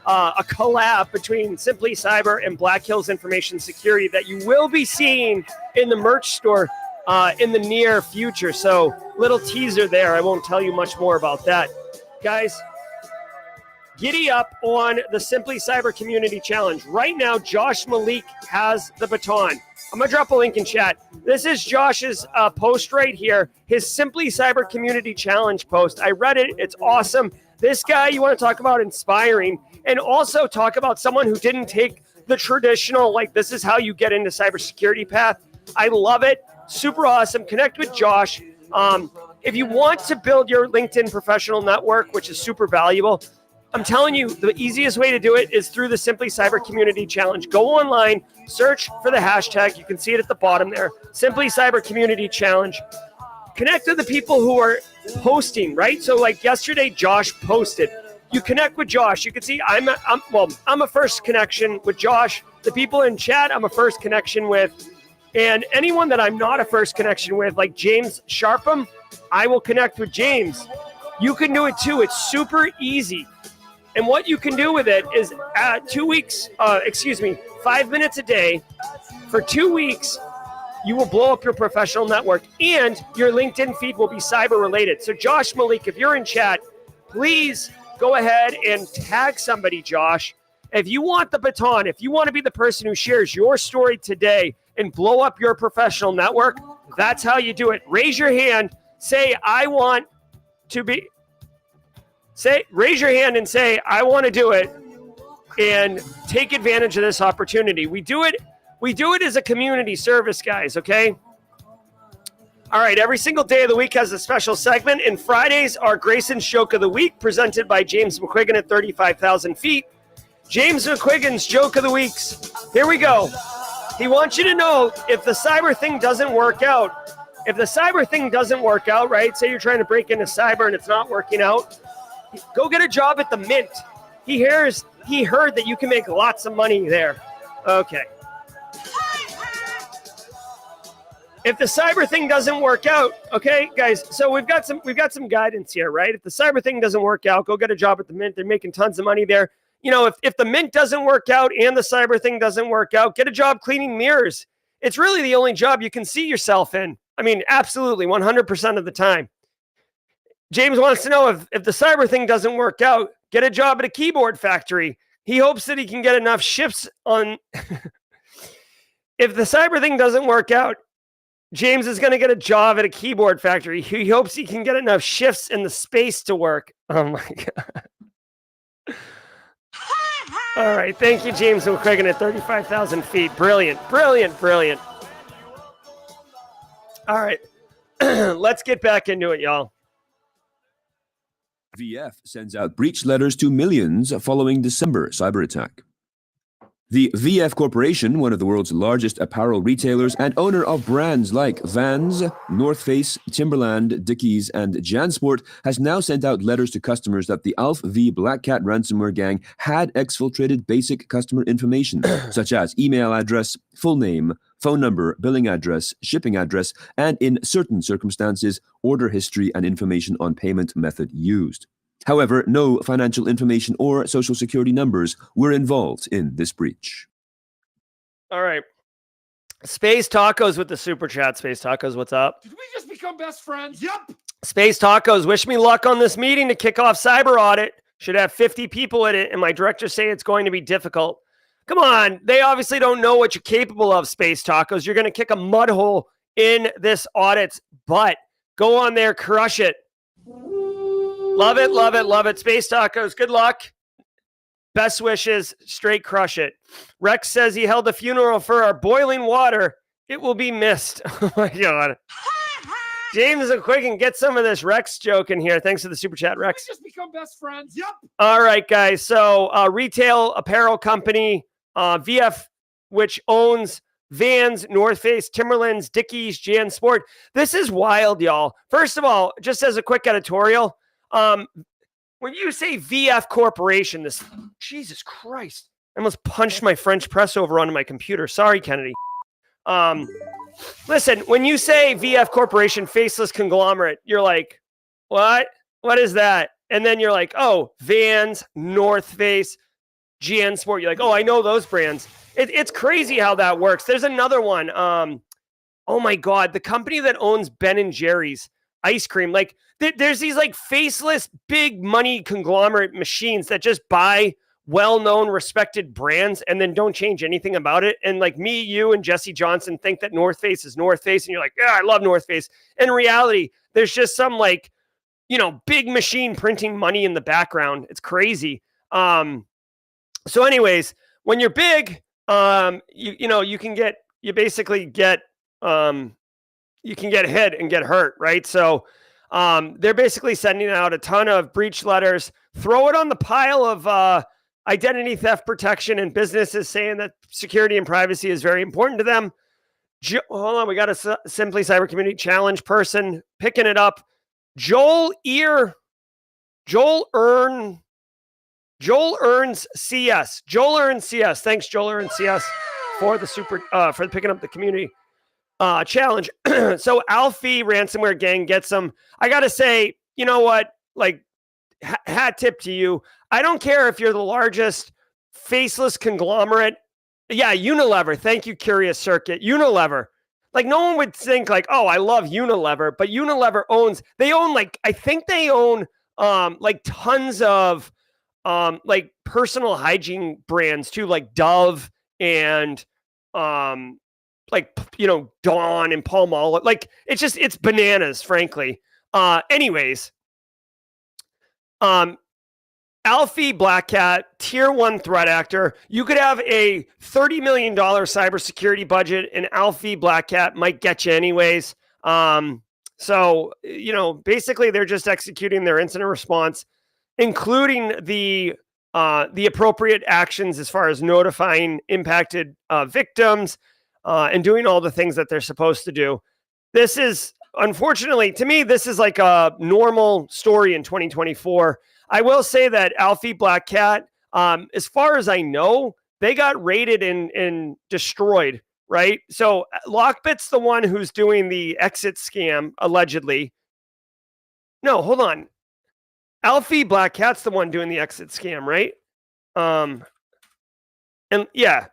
collab between Simply Cyber and Black Hills Information Security that you will be seeing in the merch store in the near future. So little teaser there. I won't tell you much more about that. Guys, giddy up on the Simply Cyber Community Challenge. Right now, Josh Malik has the baton. I'm going to drop a link in chat. This is Josh's post right here, his Simply Cyber Community Challenge post. I read it. It's awesome. This guy, you want to talk about inspiring, and also talk about someone who didn't take the traditional, like, this is how you get into cybersecurity path. I love it. Super awesome. Connect with Josh. If you want to build your LinkedIn professional network, which is super valuable, I'm telling you, the easiest way to do it is through the Simply Cyber Community Challenge. Go online, search for the hashtag. You can see it at the bottom there. Simply Cyber Community Challenge. Connect with the people who are posting, right? So like yesterday, Josh posted. You connect with Josh. You can see I'm a first connection with Josh. The people in chat, I'm a first connection with. And anyone that I'm not a first connection with, like James Sharpham, I will connect with James. You can do it too. It's super easy. And what you can do with it is 5 minutes a day for 2 weeks, you will blow up your professional network and your LinkedIn feed will be cyber related. So Josh Malik, if you're in chat, please go ahead and tag somebody, Josh. If you want the baton, if you want to be the person who shares your story today and blow up your professional network, that's how you do it. Raise your hand, raise your hand and say, I want to do it, and take advantage of this opportunity. We do it as a community service, guys, okay? All right, every single day of the week has a special segment, and Fridays are Grayson's Joke of the Week, presented by James McQuiggan at 35,000 feet. James McQuiggan's Joke of the Weeks. Here we go. He wants you to know, if the cyber thing doesn't work out, right? Say you're trying to break into cyber and it's not working out, go get a job at the Mint. He heard that you can make lots of money there. Okay. If the cyber thing doesn't work out, okay, guys, so we've got some guidance here, right? If the cyber thing doesn't work out, go get a job at the Mint. They're making tons of money there. You know, if the Mint doesn't work out and the cyber thing doesn't work out, get a job cleaning mirrors. It's really the only job you can see yourself in. I mean, absolutely, 100% of the time. James wants to know, if the cyber thing doesn't work out, get a job at a keyboard factory. He hopes that he can get enough shifts on. If the cyber thing doesn't work out, James is going to get a job at a keyboard factory. He hopes he can get enough shifts in the space to work. Oh my God. All right. Thank you, James McQuiggan at 35,000 feet. Brilliant. All right. Let's get back into it, y'all. VF sends out breach letters to millions following December cyber attack. The VF Corporation, one of the world's largest apparel retailers and owner of brands like Vans, North Face, Timberland, Dickies, and JanSport, has now sent out letters to customers that the Alpha V Black Cat ransomware gang had exfiltrated basic customer information, such as email address, full name, phone number, billing address, shipping address, and in certain circumstances, order history and information on payment method used. However, no financial information or social security numbers were involved in this breach. All right. Space Tacos with the super chat. Space Tacos, what's up? Did we just become best friends? Yep. Space Tacos, wish me luck on this meeting to kick off cyber audit. Should have 50 people in it, and my directors say it's going to be difficult. Come on. They obviously don't know what you're capable of, Space Tacos. You're going to kick a mud hole in this audit's butt. Go on there, crush it. Love it. Space Tacos, good luck. Best wishes. Straight crush it. Rex says he held a funeral for our boiling water. It will be missed. Oh my God. James and Quicken, get some of this Rex joke in here. Thanks for the super chat, Rex. We just become best friends. Yep. All right, guys. So retail apparel company, VF, which owns Vans, North Face, Timberlands, Dickies, Jan Sport. This is wild, y'all. First of all, just as a quick editorial, when you say VF Corporation, this, Jesus Christ, I almost punched my French press over onto my computer. Sorry, Kennedy. Listen, when you say VF Corporation, faceless conglomerate, you're like, what? What is that? And then you're like, oh, Vans, North Face, GN Sport. You're like, oh, I know those brands. It's crazy how that works. There's another one. Oh my God, the company that owns Ben and Jerry's ice cream. Like, there's these like faceless, big money conglomerate machines that just buy well-known, respected brands and then don't change anything about it. And like me, you, and Jesse Johnson think that North Face is North Face, and you're like, yeah, I love North Face. In reality, there's just some like, you know, big machine printing money in the background. It's crazy. So anyways, when you're big, you can get hit and get hurt, right? So they're basically sending out a ton of breach letters, throw it on the pile of identity theft protection, and businesses saying that security and privacy is very important to them. Hold on, we got a Simply Cyber Community Challenge person picking it up. Joel Earns CS. Joel Earns CS. Thanks, Joel Earns CS, for the for picking up the community challenge. So Alfie ransomware gang gets them. I gotta say, you know what? Like, hat tip to you. I don't care if you're the largest faceless conglomerate. Yeah, Unilever. Thank you, Curious Circuit. Unilever. Like, no one would think like, oh, I love Unilever, but Unilever I think they own like tons of like personal hygiene brands too, like Dove and like, you know, Dawn and Palmolive. Like, it's bananas, frankly. Anyways, Alfie Black Cat, tier 1 threat actor. You could have a $30 million cybersecurity budget, and Alfie Black Cat might get you anyways. So, you know, basically they're just executing their incident response, including the appropriate actions as far as notifying impacted victims and doing all the things that they're supposed to do. This is, unfortunately, to me, this is like a normal story in 2024. I will say that Alfie Black Cat, as far as I know, they got raided and destroyed, right? So Lockbit's the one who's doing the exit scam, allegedly. No, hold on. Alfie Black Cat's the one doing the exit scam, right? And yeah.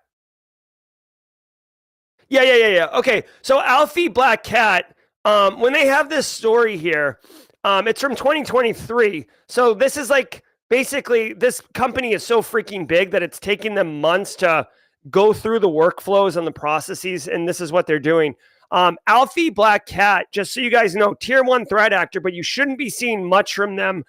Okay, so Alfie Black Cat, when they have this story here, it's from 2023. So this is like, basically, this company is so freaking big that it's taking them months to go through the workflows and the processes, and this is what they're doing. Alfie Black Cat, just so you guys know, tier 1 threat actor, but you shouldn't be seeing much from them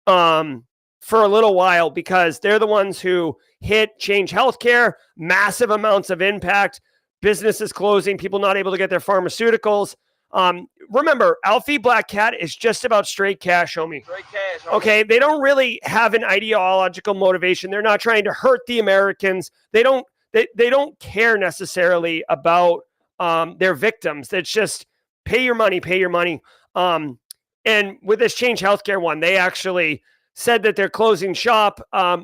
for a little while, because they're the ones who hit Change Healthcare, massive amounts of impact, businesses closing, people not able to get their pharmaceuticals. Remember, Alfie Black Cat is just about straight cash, homie. Straight cash, homie. Okay, they don't really have an ideological motivation. They're not trying to hurt the Americans. They don't care necessarily about their victims. It's just pay your money. And with this Change Healthcare one, they actually said that they're closing shop.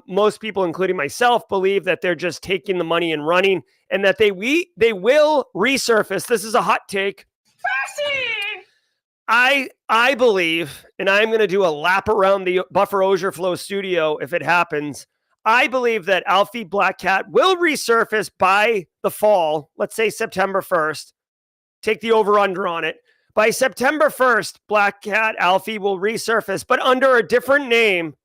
Most people, including myself, believe that they're just taking the money and running, and that they will resurface. This is a hot take. I believe, and I'm going to do a lap around the Buffer Auger Flow studio if it happens. I believe that Alfie Black Cat will resurface by the fall. Let's say September 1st. Take the over-under on it. By September 1st, Black Cat Alfie will resurface, but under a different name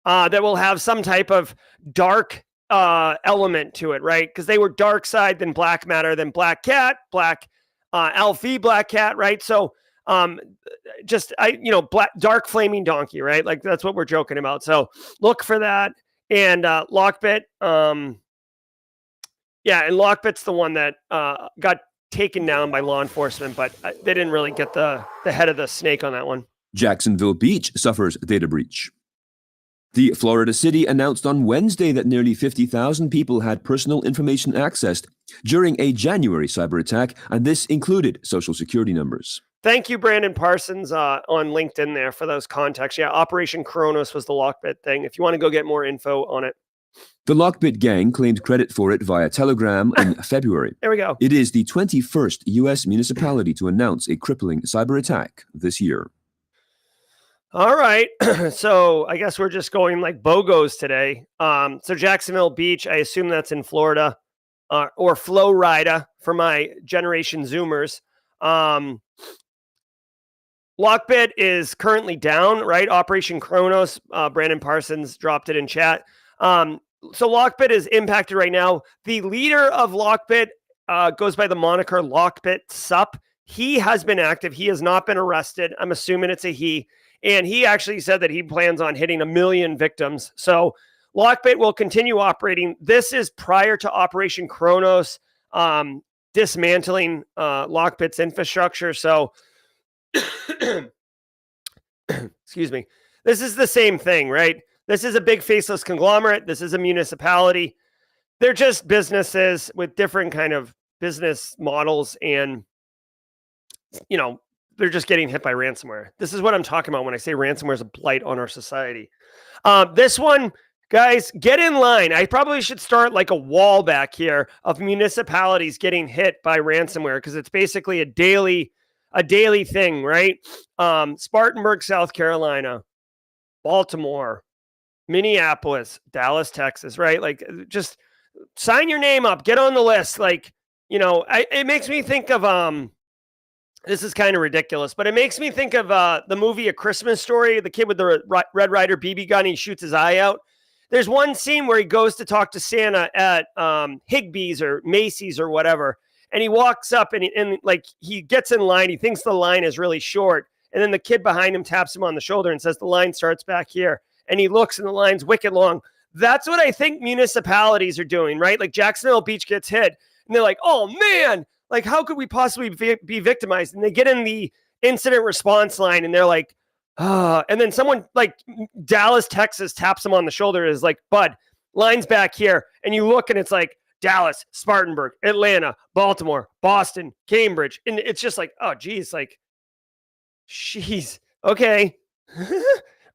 that will have some type of dark element to it, right? Because they were dark side, then black matter, then Black Cat, Alfie Black Cat, right? So dark flaming donkey, right? Like, that's what we're joking about. So look for that. And Lockbit, and Lockbit's the one that got taken down by law enforcement, but they didn't really get the head of the snake on that one. Jacksonville Beach suffers data breach. The Florida city announced on Wednesday that nearly 50,000 people had personal information accessed during a January cyber attack, and this included social security numbers. Thank you, Brandon Parsons, on LinkedIn there for those contacts. Yeah, Operation Kronos was the Lockbit thing. If you want to go get more info on it. The Lockbit gang claimed credit for it via Telegram in February. There we go. It is the 21st U.S. municipality to announce a crippling cyber attack this year. All right. So I guess we're just going like BOGOs today. So Jacksonville Beach, I assume that's in Florida, or Florida for my generation Zoomers. Lockbit is currently down, right? Operation Kronos, Brandon Parsons dropped it in chat. So Lockbit is impacted right now. The leader of Lockbit goes by the moniker Lockbit Sup. He has been active. He has not been arrested. I'm assuming it's a he. And he actually said that he plans on hitting 1 million victims. So Lockbit will continue operating. This is prior to Operation Kronos dismantling Lockbit's infrastructure. So, excuse me. This is the same thing, right? This is a big faceless conglomerate. This is a municipality. They're just businesses with different kind of business models, and they're just getting hit by ransomware. This is what I'm talking about when I say ransomware is a blight on our society. This one, guys, get in line. I probably should start like a wall back here of municipalities getting hit by ransomware, because it's basically a daily thing, right? Spartanburg, South Carolina, Baltimore, Minneapolis, Dallas, Texas, right? Like, just sign your name up, get on the list. Like, it makes me think of, this is kind of ridiculous, but it makes me think of the movie A Christmas Story, the kid with the Red Ryder BB gun, he shoots his eye out. There's one scene where he goes to talk to Santa at Higbee's or Macy's or whatever, and he walks up and he gets in line. He thinks the line is really short, and then the kid behind him taps him on the shoulder and says, the line starts back here. And he looks and the line's wicked long. That's what I think municipalities are doing, right? Like Jacksonville Beach gets hit and they're like, oh man, like how could we possibly be victimized? And they get in the incident response line and they're like, and then someone like Dallas, Texas taps them on the shoulder and is like, bud, line's back here. And you look and it's like Dallas, Spartanburg, Atlanta, Baltimore, Boston, Cambridge. And it's just like, oh geez, like, jeez, okay.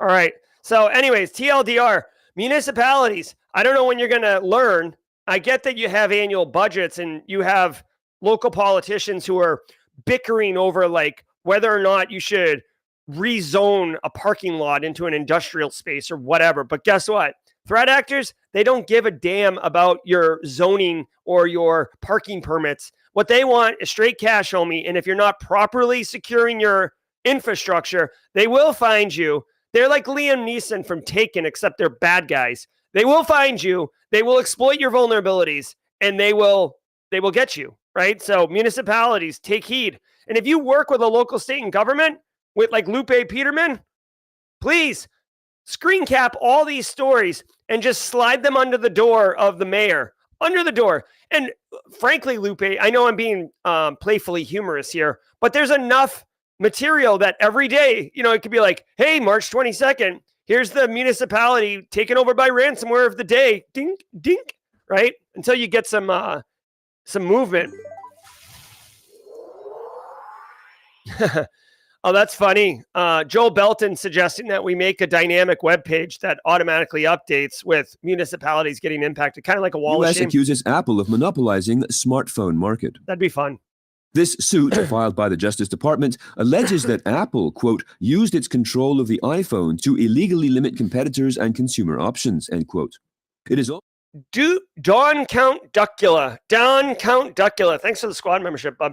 All right. So anyways, TLDR, municipalities, I don't know when you're going to learn. I get that you have annual budgets and you have local politicians who are bickering over like whether or not you should rezone a parking lot into an industrial space or whatever. But guess what? Threat actors, they don't give a damn about your zoning or your parking permits. What they want is straight cash, homie. And if you're not properly securing your infrastructure, they will find you. They're like Liam Neeson from Taken, except they're bad guys. They will find you. They will exploit your vulnerabilities, and they will get you, right? So municipalities, take heed. And if you work with a local state and government, with like Lupe Peterman, please screen cap all these stories and just slide them under the door of the mayor. Under the door. And frankly, Lupe, I know I'm being playfully humorous here, but there's enough material that every day, it could be like, hey, March 22nd, here's the municipality taken over by ransomware of the day. Dink, dink, right? Until you get some movement. Oh, that's funny. Joel Belton suggesting that we make a dynamic web page that automatically updates with municipalities getting impacted, kind of like a wall of US shame. accuses Apple of monopolizing the smartphone market. That'd be fun. This suit, filed by the Justice Department, alleges that Apple, quote, used its control of the iPhone to illegally limit competitors and consumer options, end quote. It is Don Count Duckula. Thanks for the squad membership, bub.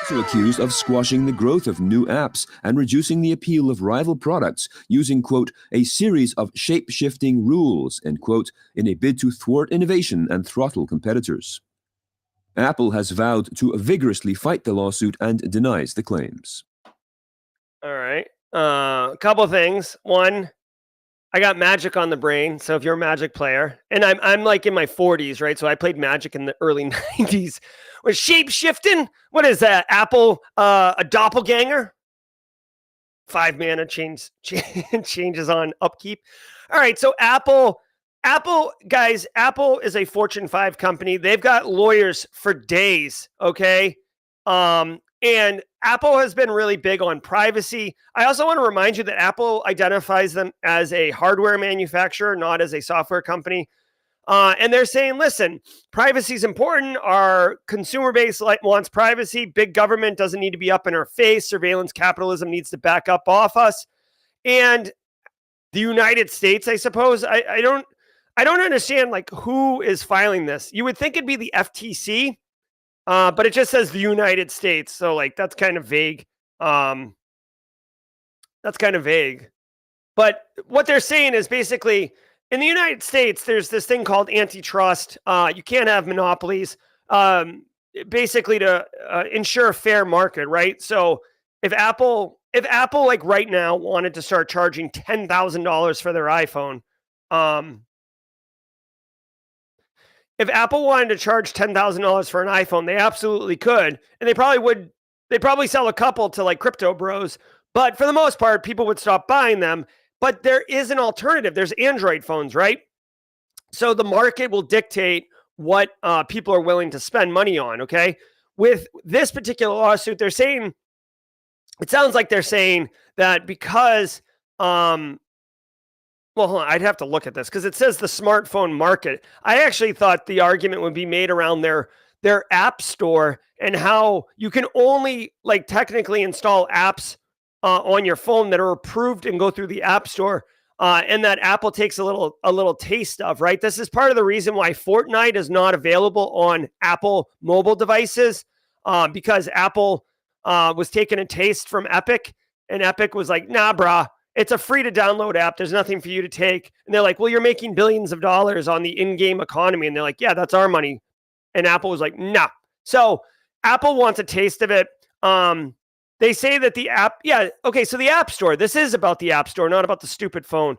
also accused of squashing the growth of new apps and reducing the appeal of rival products using, quote, a series of shape-shifting rules, end quote, in a bid to thwart innovation and throttle competitors. Apple has vowed to vigorously fight the lawsuit and denies the claims. All right. A couple of things. One, I got Magic on the brain. So if you're a Magic player, and I'm like in my 40s, right? So I played Magic in the early 90s. Was shape shifting? What is that? Apple, a doppelganger? 5 mana changes on upkeep. All right, so Apple, guys, Apple is a Fortune 5 company. They've got lawyers for days, okay? And Apple has been really big on privacy. I also want to remind you that Apple identifies them as a hardware manufacturer, not as a software company. And they're saying, listen, privacy is important. Our consumer base wants privacy. Big government doesn't need to be up in our face. Surveillance capitalism needs to back up off us. And the United States, I suppose, I don't understand like who is filing this. You would think it'd be the FTC. But it just says the United States. So like, that's kind of vague. But what they're saying is basically in the United States, there's this thing called antitrust. You can't have monopolies, basically to ensure a fair market, right? So if Apple like right now wanted to start charging $10,000 for their iPhone, if Apple wanted to charge $10,000 for an iPhone, they absolutely could. And they probably would. They'd probably sell a couple to like crypto bros. But for the most part, people would stop buying them. But there is an alternative. There's Android phones, right? So the market will dictate what people are willing to spend money on, okay? With this particular lawsuit, they're saying, it sounds like they're saying that because... well, hold on, I'd have to look at this because it says the smartphone market. I actually thought the argument would be made around their app store and how you can only like technically install apps on your phone that are approved and go through the app store, and that Apple takes a little taste of, right? This is part of the reason why Fortnite is not available on Apple mobile devices, because Apple was taking a taste from Epic, and Epic was like, nah, brah. It's a free to download app. There's nothing for you to take. And they're like, well, you're making billions of dollars on the in-game economy. And they're like, yeah, that's our money. And Apple was like, nah. So Apple wants a taste of it. They say that the app, yeah, okay, so the App Store, this is about the App Store, not about the stupid phone.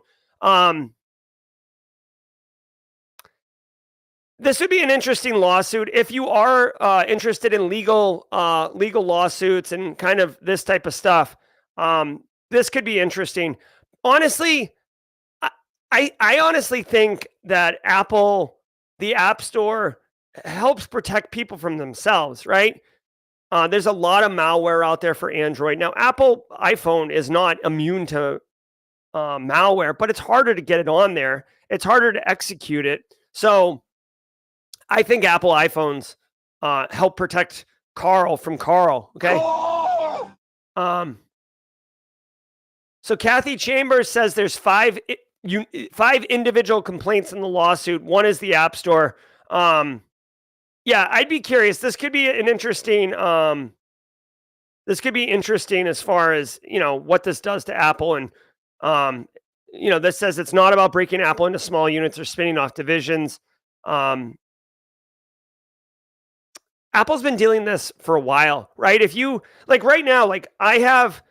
This would be an interesting lawsuit. If you are interested in legal lawsuits and kind of this type of stuff, this could be interesting. Honestly, I honestly think that Apple, the App Store, helps protect people from themselves, right? There's a lot of malware out there for Android. Now, Apple iPhone is not immune to malware, but it's harder to get it on there. It's harder to execute it. So I think Apple iPhones help protect Carl from Carl, okay? Oh! So Kathy Chambers says there's five individual complaints in the lawsuit. One is the App Store. Yeah, I'd be curious. This could be an interesting. This could be interesting as far as what this does to Apple, and this says it's not about breaking Apple into small units or spinning off divisions. Apple's been dealing this for a while, right? If you like right now, like I have.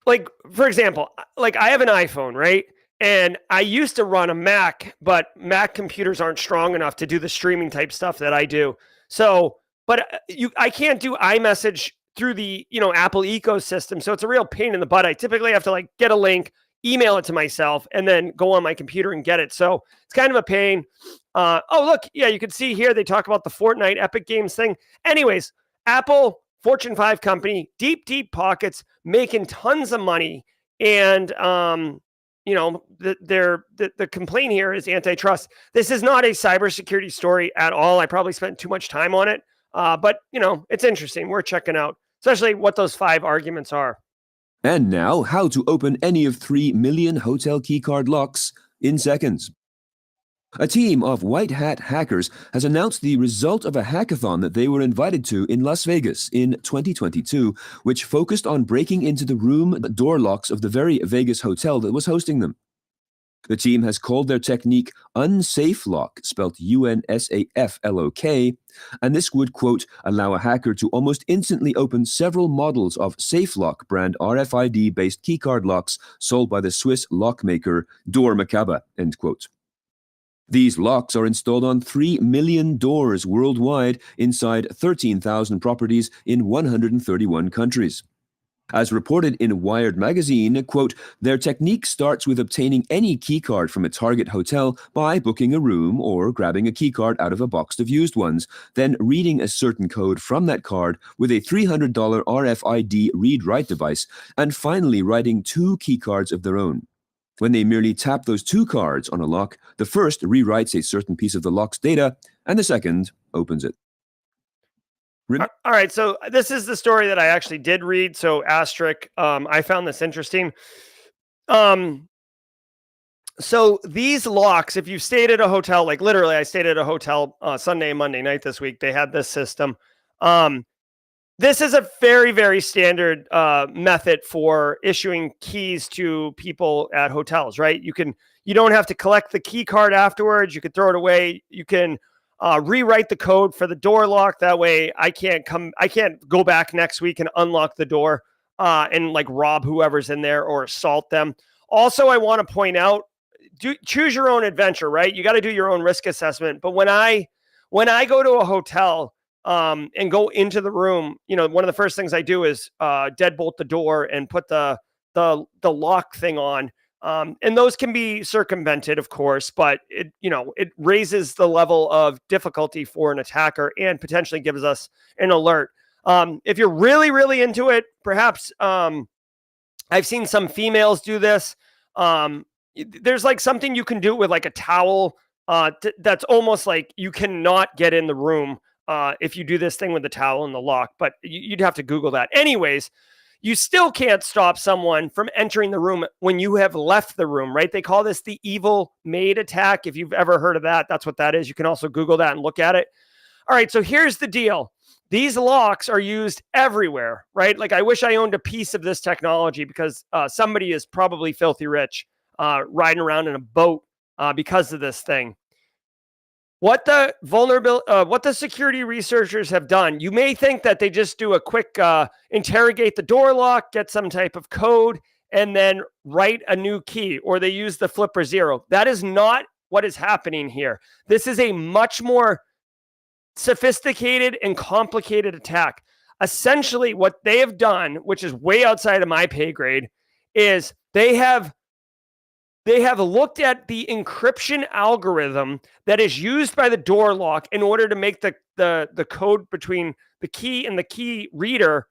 Like, for example, like I have an iPhone, right? And I used to run a Mac, but Mac computers aren't strong enough to do the streaming type stuff that I do. So, but I can't do iMessage through the, Apple ecosystem. So it's a real pain in the butt. I typically have to like get a link, email it to myself, and then go on my computer and get it. So it's kind of a pain. Oh, look, yeah, you can see here, they talk about the Fortnite Epic Games thing. Anyways, Apple, Fortune 5 company, deep pockets, making tons of money. And, the complaint here is antitrust. This is not a cybersecurity story at all. I probably spent too much time on it. But, it's interesting. We're checking out, especially what those 5 arguments are. And now, how to open any of 3 million hotel keycard locks in seconds. A team of white hat hackers has announced the result of a hackathon that they were invited to in Las Vegas in 2022, which focused on breaking into the room door locks of the very Vegas hotel that was hosting them. The team has called their technique Unsafelock, spelled UNSAFLOK, and this would, quote, allow a hacker to almost instantly open several models of SafelOck brand RFID-based keycard locks sold by the Swiss lockmaker Dormakaba, end quote. These locks are installed on 3 million doors worldwide inside 13,000 properties in 131 countries. As reported in Wired magazine, quote, their technique starts with obtaining any keycard from a target hotel by booking a room or grabbing a keycard out of a box of used ones, then reading a certain code from that card with a $300 RFID read-write device, and finally writing 2 keycards of their own. When they merely tap those 2 cards on a lock, the first rewrites a certain piece of the lock's data, and the second opens it. All right, so this is the story that I actually did read. So asterisk, I found this interesting. So these locks, if you stayed at a hotel, like literally I stayed at a hotel Sunday and Monday night this week, they had this system. This is a very, very standard method for issuing keys to people at hotels, right? You don't have to collect the key card afterwards. You can throw it away. You can rewrite the code for the door lock. That way I can't go back next week and unlock the door and like rob whoever's in there or assault them. Also, I want to point out, choose your own adventure, right? You got to do your own risk assessment. But when I go to a hotel and go into the room, one of the first things I do is deadbolt the door and put the lock thing on. And those can be circumvented, of course, but it raises the level of difficulty for an attacker and potentially gives us an alert. If you're really, really into it, perhaps I've seen some females do this. There's like something you can do with like a towel that's almost like you cannot get in the room if you do this thing with the towel and the lock, but you'd have to Google that. Anyways, you still can't stop someone from entering the room when you have left the room, right? They call this the evil maid attack. If you've ever heard of that, that's what that is. You can also Google that and look at it. All right, so here's the deal. These locks are used everywhere, right? Like I wish I owned a piece of this technology because somebody is probably filthy rich riding around in a boat because of this thing. What the security researchers have done, you may think that they just do a quick interrogate the door lock, get some type of code, and then write a new key, or they use the flipper 0. That is not what is happening here. This is a much more sophisticated and complicated attack. Essentially, what they have done, which is way outside of my pay grade, is they have looked at the encryption algorithm that is used by the door lock in order to make the code between the key and the key reader.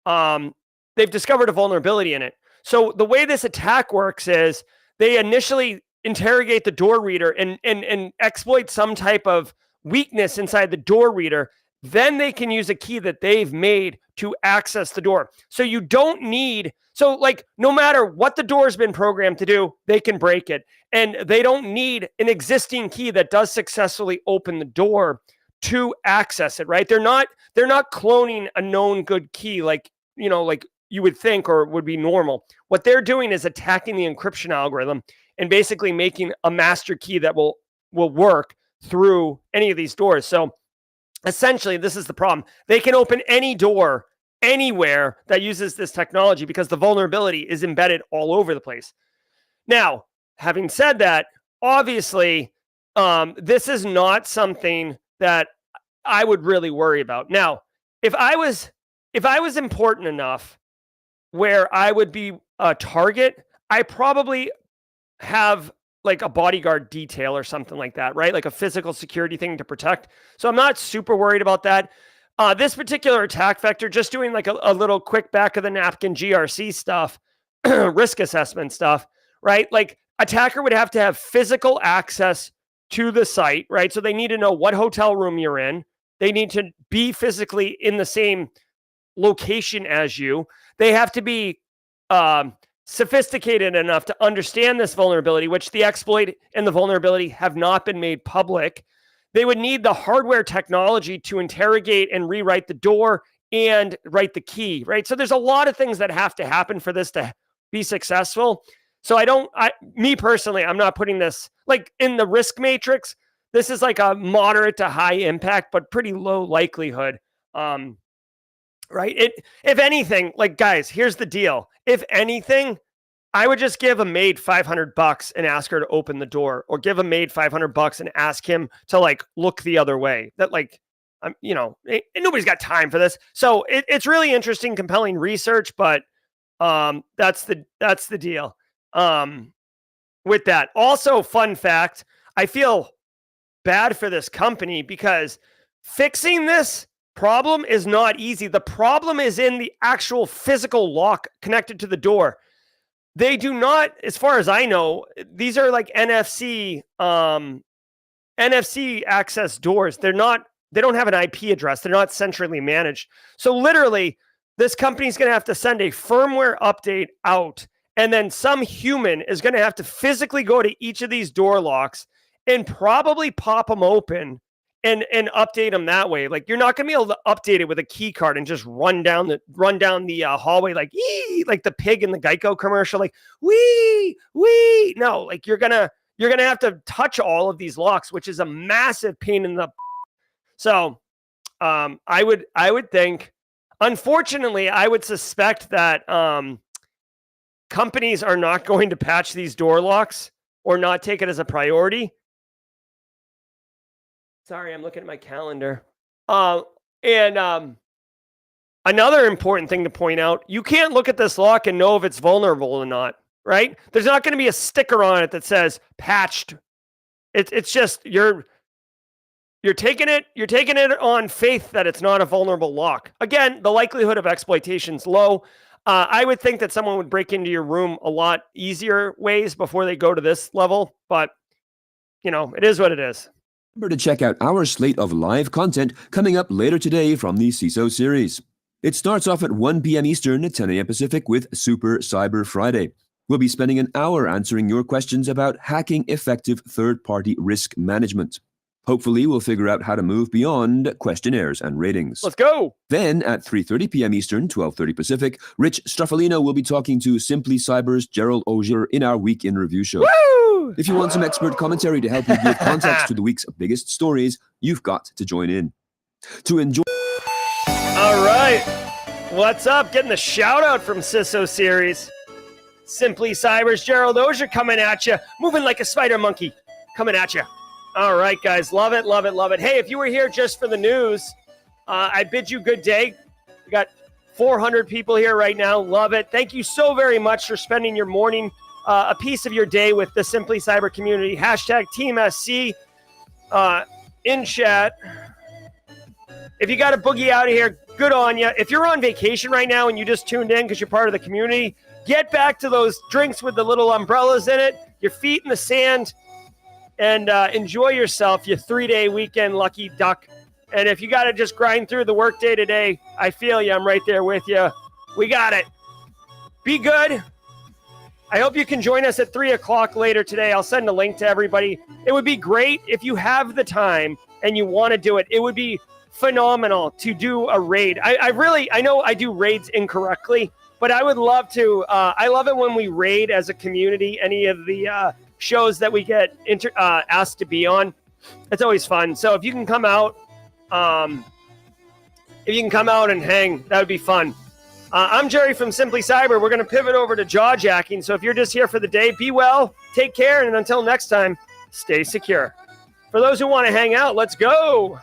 They've discovered a vulnerability in it. So the way this attack works is they initially interrogate the door reader and exploit some type of weakness inside the door reader. Then they can use a key that they've made to access the door. So you don't need... So like no matter what the door's been programmed to do, they can break it. And they don't need an existing key that does successfully open the door to access it, right? They're not cloning a known good key like you would think or would be normal. What they're doing is attacking the encryption algorithm and basically making a master key that will work through any of these doors. So essentially, this is the problem. They can open any door anywhere that uses this technology because the vulnerability is embedded all over the place. Now, having said that, obviously, this is not something that I would really worry about. Now, if I was important enough where I would be a target, I probably have like a bodyguard detail or something like that, right? Like a physical security thing to protect. So I'm not super worried about that. This particular attack vector, just doing like a little quick back of the napkin GRC stuff, risk assessment stuff, right? Like attacker would have to have physical access to the site, right? So they need to know what hotel room you're in. They need to be physically in the same location as you. They have to be sophisticated enough to understand this vulnerability, which the exploit and the vulnerability have not been made public. They would need the hardware technology to interrogate and rewrite the door and write the key, right? So there's a lot of things that have to happen for this to be successful. So me personally, I'm not putting this like in the risk matrix. This is like a moderate to high impact, but pretty low likelihood. Right? If anything, like guys, here's the deal. If anything, I would just give a maid $500 and ask her to open the door, or give a maid $500 and ask him to like look the other way. That like, nobody's got time for this. So it's really interesting, compelling research, but that's the deal. With that, also fun fact, I feel bad for this company because fixing this problem is not easy. The problem is in the actual physical lock connected to the door. They do not, as far as I know, these are like NFC access doors. They don't have an IP address. They're not centrally managed. So literally, this company's going to have to send a firmware update out, and then some human is going to have to physically go to each of these door locks and probably pop them open and update them that way. Like, you're not going to be able to update it with a key card and just run down the hallway like like the pig in the Geico commercial, like wee. No, like you're gonna have to touch all of these locks, which is a massive pain in the. So, I would think, unfortunately, I would suspect that companies are not going to patch these door locks or not take it as a priority. Sorry, I'm looking at my calendar. Another important thing to point out, you can't look at this lock and know if it's vulnerable or not, right? There's not going to be a sticker on it that says patched. It's just you're taking it on faith that it's not a vulnerable lock. Again, the likelihood of exploitation is low. I would think that someone would break into your room a lot easier ways before they go to this level, but it is what it is. Remember to check out our slate of live content coming up later today from the CISO series. It starts off at 1 p.m. Eastern at 10 a.m. Pacific with Super Cyber Friday. We'll be spending an hour answering your questions about hacking effective third-party risk management. Hopefully, we'll figure out how to move beyond questionnaires and ratings. Let's go! Then, at 3:30 p.m. Eastern, 12:30 Pacific, Rich Straffolino will be talking to Simply Cyber's Gerald Auger in our Week in Review show. Woo! If you want some expert commentary to help you give context to the week's biggest stories, you've got to join in. To enjoy... All right. What's up? Getting the shout out from CISO series. Simply Cyber's Gerald Auger coming at you. Moving like a spider monkey. Coming at you. All right, guys. Love it, love it, love it. Hey, if you were here just for the news, I bid you good day. We got 400 people here right now. Love it. Thank you so very much for spending your morning, a piece of your day with the Simply Cyber community. Hashtag Team SC in chat. If you got a boogie out of here, good on you. If you're on vacation right now and you just tuned in because you're part of the community, get back to those drinks with the little umbrellas in it, your feet in the sand, and enjoy yourself, your 3-day weekend, lucky duck. And if you got to just grind through the workday today, I feel you. I'm right there with you. We got it. Be good. I hope you can join us at 3 o'clock later today. I'll send a link to everybody. It would be great if you have the time and you want to do it. It would be phenomenal to do a raid. I know I do raids incorrectly, but I would love to. I love it when we raid as a community, any of the shows that we get asked to be on. It's always fun. So if you can come out, and hang, that would be fun. I'm Jerry from Simply Cyber. We're going to pivot over to jaw jacking. So if you're just here for the day, be well, take care, and until next time, stay secure. For those who want to hang out, let's go.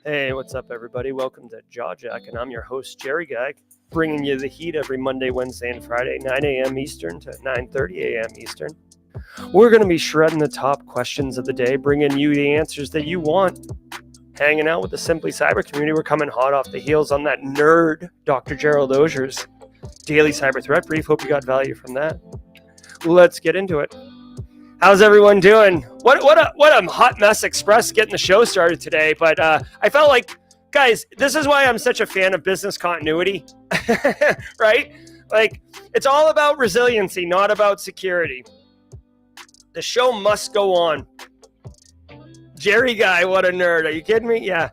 Hey, what's up, everybody? Welcome to Jaw Jack, and I'm your host, Jerry Gag, bringing you the heat every Monday, Wednesday, and Friday, 9 a.m. Eastern to 9:30 a.m. Eastern. We're going to be shredding the top questions of the day, bringing you the answers that you want. Hanging out with the Simply Cyber community, we're coming hot off the heels on that nerd, Dr. Gerald Auger's daily cyber threat brief. Hope you got value from that. Let's get into it. How's everyone doing? What a hot mess express getting the show started today. But I felt like, guys, this is why I'm such a fan of business continuity, right? Like, it's all about resiliency, not about security. The show must go on. Jerry guy, what a nerd. Are you kidding me? Yeah.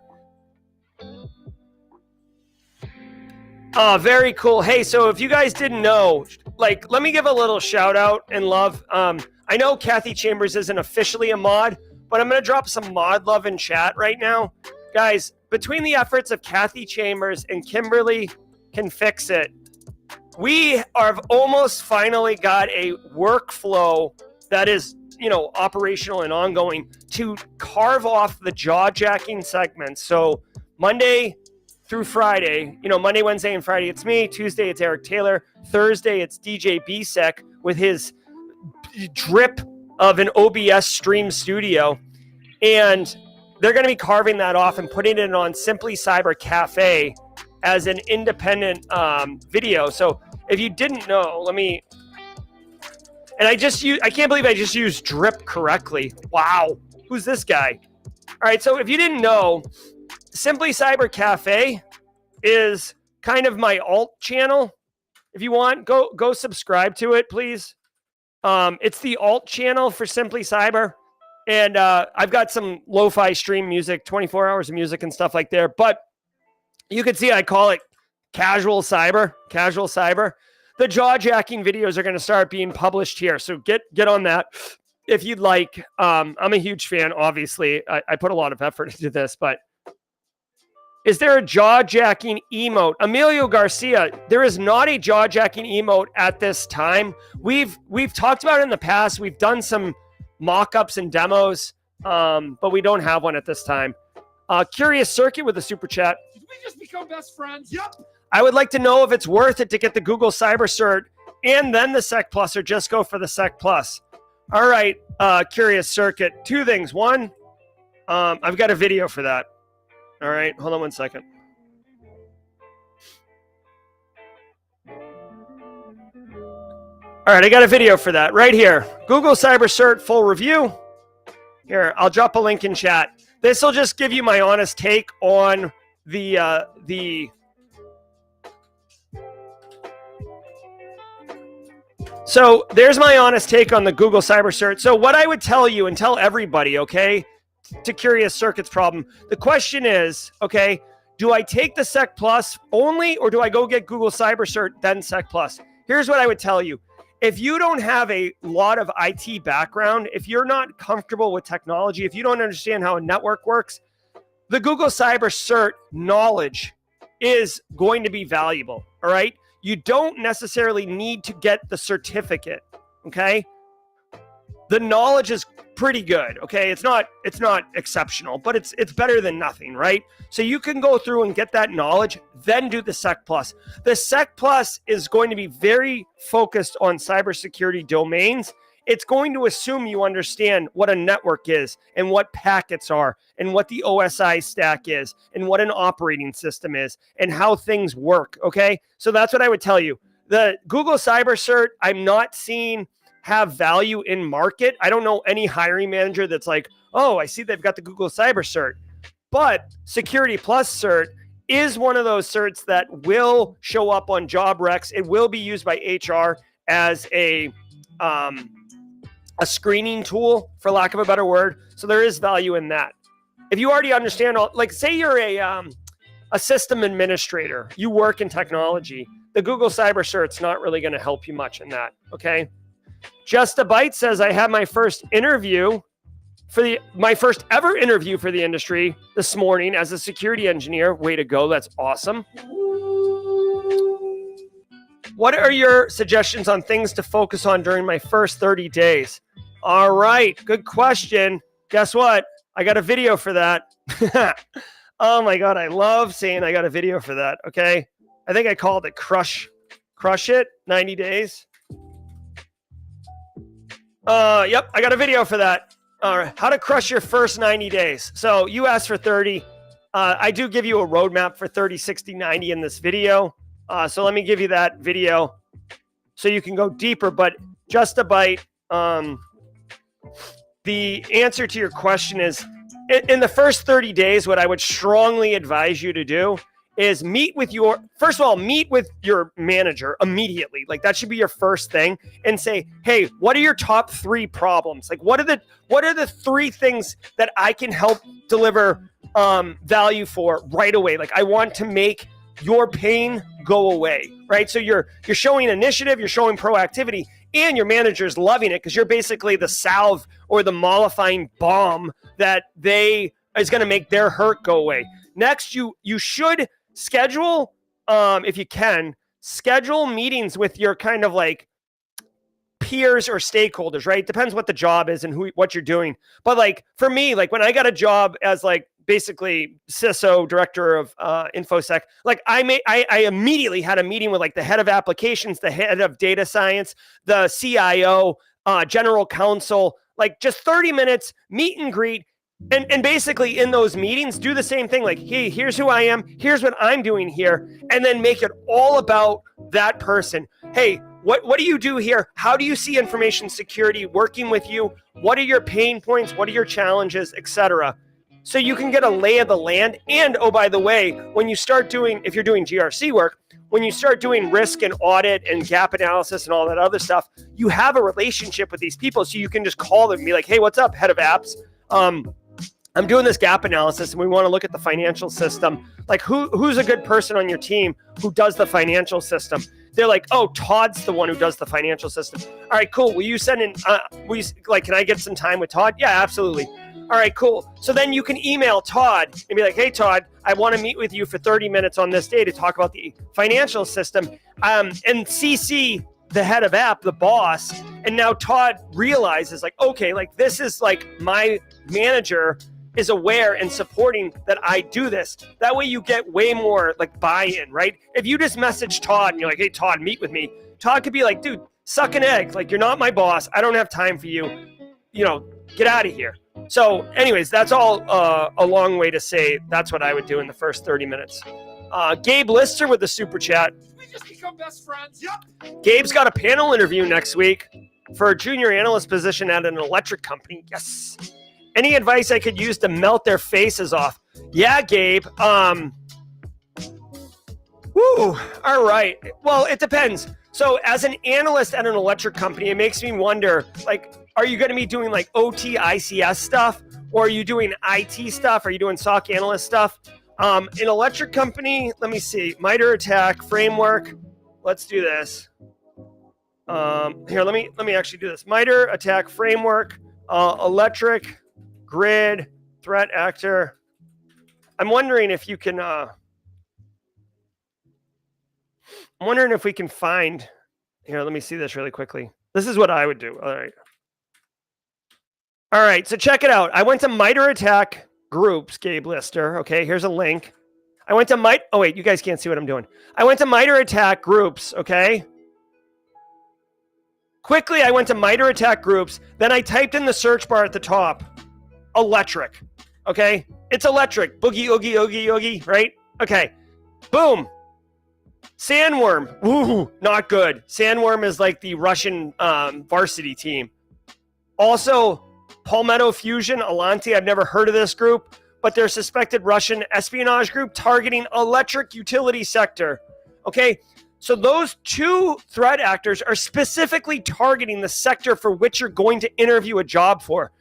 Oh, very cool. Hey, so if you guys didn't know, like, let me give a little shout out and love. I know Kathy Chambers isn't officially a mod, but I'm going to drop some mod love in chat right now. Guys, between the efforts of Kathy Chambers and Kimberly Can Fix It, we have almost finally got a workflow that is, operational and ongoing to carve off the jaw-jacking segments. So Monday through Friday, Monday, Wednesday, and Friday, it's me. Tuesday, it's Eric Taylor. Thursday, it's DJ Bisek with his drip of an OBS stream studio. And they're going to be carving that off and putting it on Simply Cyber Cafe as an independent video. So if you didn't know, I can't believe I just used drip correctly. Wow. Who's this guy? All right. So if you didn't know, Simply Cyber Cafe is kind of my alt channel. If you want, go subscribe to it, please. It's the alt channel for Simply Cyber. And I've got some lo-fi stream music, 24 hours of music and stuff like there. But you can see I call it casual cyber. The jaw-jacking videos are going to start being published here. So get on that if you'd like. I'm a huge fan, obviously. I put a lot of effort into this, but is there a jaw-jacking emote? Emilio Garcia, there is not a jaw-jacking emote at this time. We've talked about it in the past. We've done some mock-ups and demos, but we don't have one at this time. Curious Circuit with a super chat. Did we just become best friends? Yep. I would like to know if it's worth it to get the Google Cyber Cert and then the Sec Plus, or just go for the Sec Plus. All right, Curious Circuit. Two things. One, I've got a video for that. All right, hold on one second. All right, I got a video for that right here. Google Cyber Cert full review. Here, I'll drop a link in chat. This will just give you my honest take on the So there's my honest take on the Google Cyber Cert. So what I would tell you and tell everybody, okay, to Curious Circuit's problem, the question is, okay, do I take the Sec Plus only, or do I go get Google Cyber Cert, then Sec Plus? Here's what I would tell you. If you don't have a lot of IT background, if you're not comfortable with technology, if you don't understand how a network works, the Google Cyber Cert knowledge is going to be valuable, all right? You don't necessarily need to get the certificate, okay? The knowledge is pretty good, okay? It's not exceptional, but it's better than nothing, right? So you can go through and get that knowledge, then do the Sec Plus. The Sec Plus is going to be very focused on cybersecurity domains. It's going to assume you understand what a network is and what packets are and what the OSI stack is and what an operating system is and how things work, okay? So that's what I would tell you. The Google Cyber Cert, I'm not seeing have value in market. I don't know any hiring manager that's like, oh, I see they've got the Google Cyber Cert. But Security Plus Cert is one of those certs that will show up on job recs. It will be used by HR as a screening tool, for lack of a better word. So there is value in that. If you already understand, like say you're a system administrator, you work in technology, the Google Cyber Cert's not really going to help you much in that, okay? Just a Bite says, I had my first interview my first ever interview for the industry this morning as a security engineer. Way to go. That's awesome. What are your suggestions on things to focus on during my first 30 days? All right. Good question. Guess what? I got a video for that. Oh my God. I love saying I got a video for that. Okay. I think I called it Crush It 90 days. Yep. I got a video for that. All right. How to crush your first 90 days. So you asked for 30. I do give you a roadmap for 30, 60, 90 in this video. So let me give you that video so you can go deeper. But Just a Bite, the answer to your question is, in the first 30 days, what I would strongly advise you to do is meet with your manager immediately. Like that should be your first thing, and say, hey, what are your top 3 problems? Like what are the 3 things that I can help deliver value for right away? Like I want to make your pain go away, right? So you're showing initiative, you're showing proactivity, and your manager's loving it because you're basically the salve or the mollifying balm that is going to make their hurt go away. Next, you should schedule, if you can, schedule meetings with your kind of like peers or stakeholders, right? Depends what the job is and what you're doing. But like for me, like when I got a job as like basically CISO, director of InfoSec, like I immediately had a meeting with like the head of applications, the head of data science, the CIO, general counsel, like just 30 minutes meet and greet. And basically in those meetings, do the same thing. Like, hey, here's who I am. Here's what I'm doing here. And then make it all about that person. Hey, what do you do here? How do you see information security working with you? What are your pain points? What are your challenges, etc.? So you can get a lay of the land. And oh, by the way, when you start doing, if you're doing GRC work, when you start doing risk and audit and gap analysis and all that other stuff, you have a relationship with these people. So you can just call them and be like, hey, what's up, head of apps? I'm doing this gap analysis and we want to look at the financial system. Like who's a good person on your team who does the financial system? They're like, oh, Todd's the one who does the financial system. All right, cool. Will you send in, can I get some time with Todd? Yeah, absolutely. All right, cool. So then you can email Todd and be like, hey, Todd, I want to meet with you for 30 minutes on this day to talk about the financial system, and CC the head of app, the boss. And now Todd realizes like, okay, like this is like my manager is aware and supporting that I do this. That way you get way more like buy-in, right? If you just message Todd and you're like, hey, Todd, meet with me. Todd could be like, dude, suck an egg. Like, you're not my boss. I don't have time for you. Get out of here. So anyways, that's all a long way to say that's what I would do in the first 30 minutes. Gabe Lister with the super chat. We just become best friends. Yep. Gabe's got a panel interview next week for a junior analyst position at an electric company. Yes. Any advice I could use to melt their faces off? Yeah, Gabe. All right. Well, it depends. So as an analyst at an electric company, it makes me wonder, like, are you going to be doing like OT, ICS stuff? Or are you doing IT stuff? Are you doing SOC analyst stuff? An electric company, let me see. MITRE ATT&CK framework. Let's do this. Here, let me actually do this. MITRE ATT&CK framework, electric, grid, threat actor. I'm wondering if you can, I'm wondering if we can find, here, let me see this really quickly. This is what I would do. All right, so check it out. I went to MITRE ATT&CK groups, Gabe Lister. Okay, here's a link. I went to oh wait, you guys can't see what I'm doing. I went to MITRE ATT&CK groups, okay? Quickly, I went to MITRE ATT&CK groups, then I typed in the search bar at the top, electric, okay? It's electric, boogie, oogie, oogie, oogie, right? Okay, boom. Sandworm, woo, not good. Sandworm is like the Russian varsity team. Also, Palmetto Fusion, Alanti, I've never heard of this group, but they're a suspected Russian espionage group targeting electric utility sector. Okay, so those 2 threat actors are specifically targeting the sector for which you're going to interview a job for.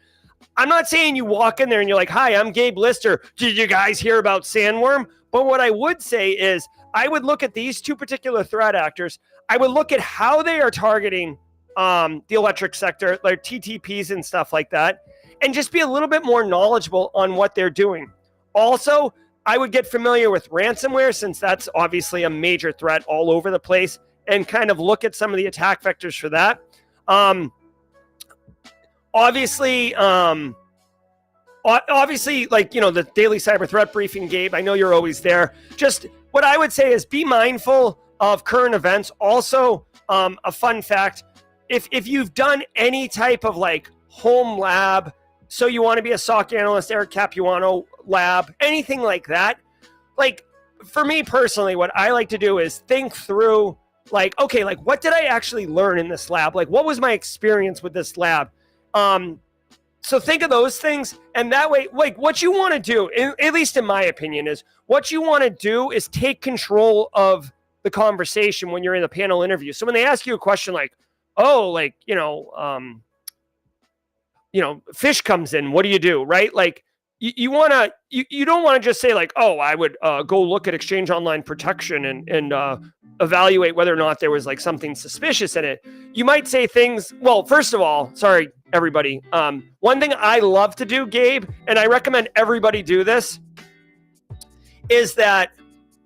I'm not saying you walk in there and you're like, hi, I'm Gabe Lister. Did you guys hear about Sandworm? But what I would say is I would look at these 2 particular threat actors. I would look at how they are targeting the electric sector, like TTPs and stuff like that, and just be a little bit more knowledgeable on what they're doing. Also, I would get familiar with ransomware, since that's obviously a major threat all over the place, and kind of look at some of the attack vectors for that. Obviously, like, the daily cyber threat briefing, Gabe, I know you're always there. Just what I would say is be mindful of current events. Also, a fun fact, if you've done any type of like home lab, so you want to be a SOC analyst, Eric Capuano lab, anything like that, like for me personally, what I like to do is think through like, okay, like what did I actually learn in this lab? Like what was my experience with this lab? So think of those things, and that way, like what you want to do, at least in my opinion, is what you want to do is take control of the conversation when you're in a panel interview. So when they ask you a question like, "Oh, like fish comes in, what do you do?" Right? Like you want to, you don't want to just say like, "Oh, I would go look at Exchange Online Protection and evaluate whether or not there was like something suspicious in it." You might say things. Well, first of all, sorry everybody. One thing I love to do, Gabe, and I recommend everybody do this, is that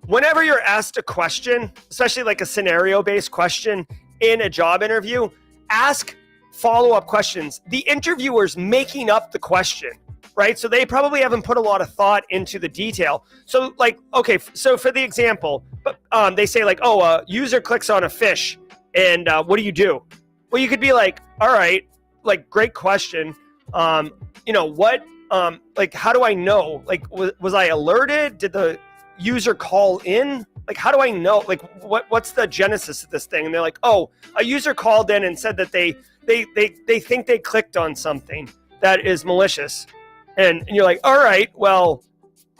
whenever you're asked a question, especially like a scenario-based question in a job interview, ask follow-up questions. The interviewer's making up the question, right? So they probably haven't put a lot of thought into the detail. So like, okay, so for the example, they say like, "Oh, a user clicks on a fish and what do you do?" Well, you could be like, "All right, like great question. What, like, how do I know? Like, was I alerted? Did the user call in? Like, how do I know? Like, what's the genesis of this thing?" And they're like, "Oh, a user called in and said that they think they clicked on something that is malicious." And you're like, "All right, well,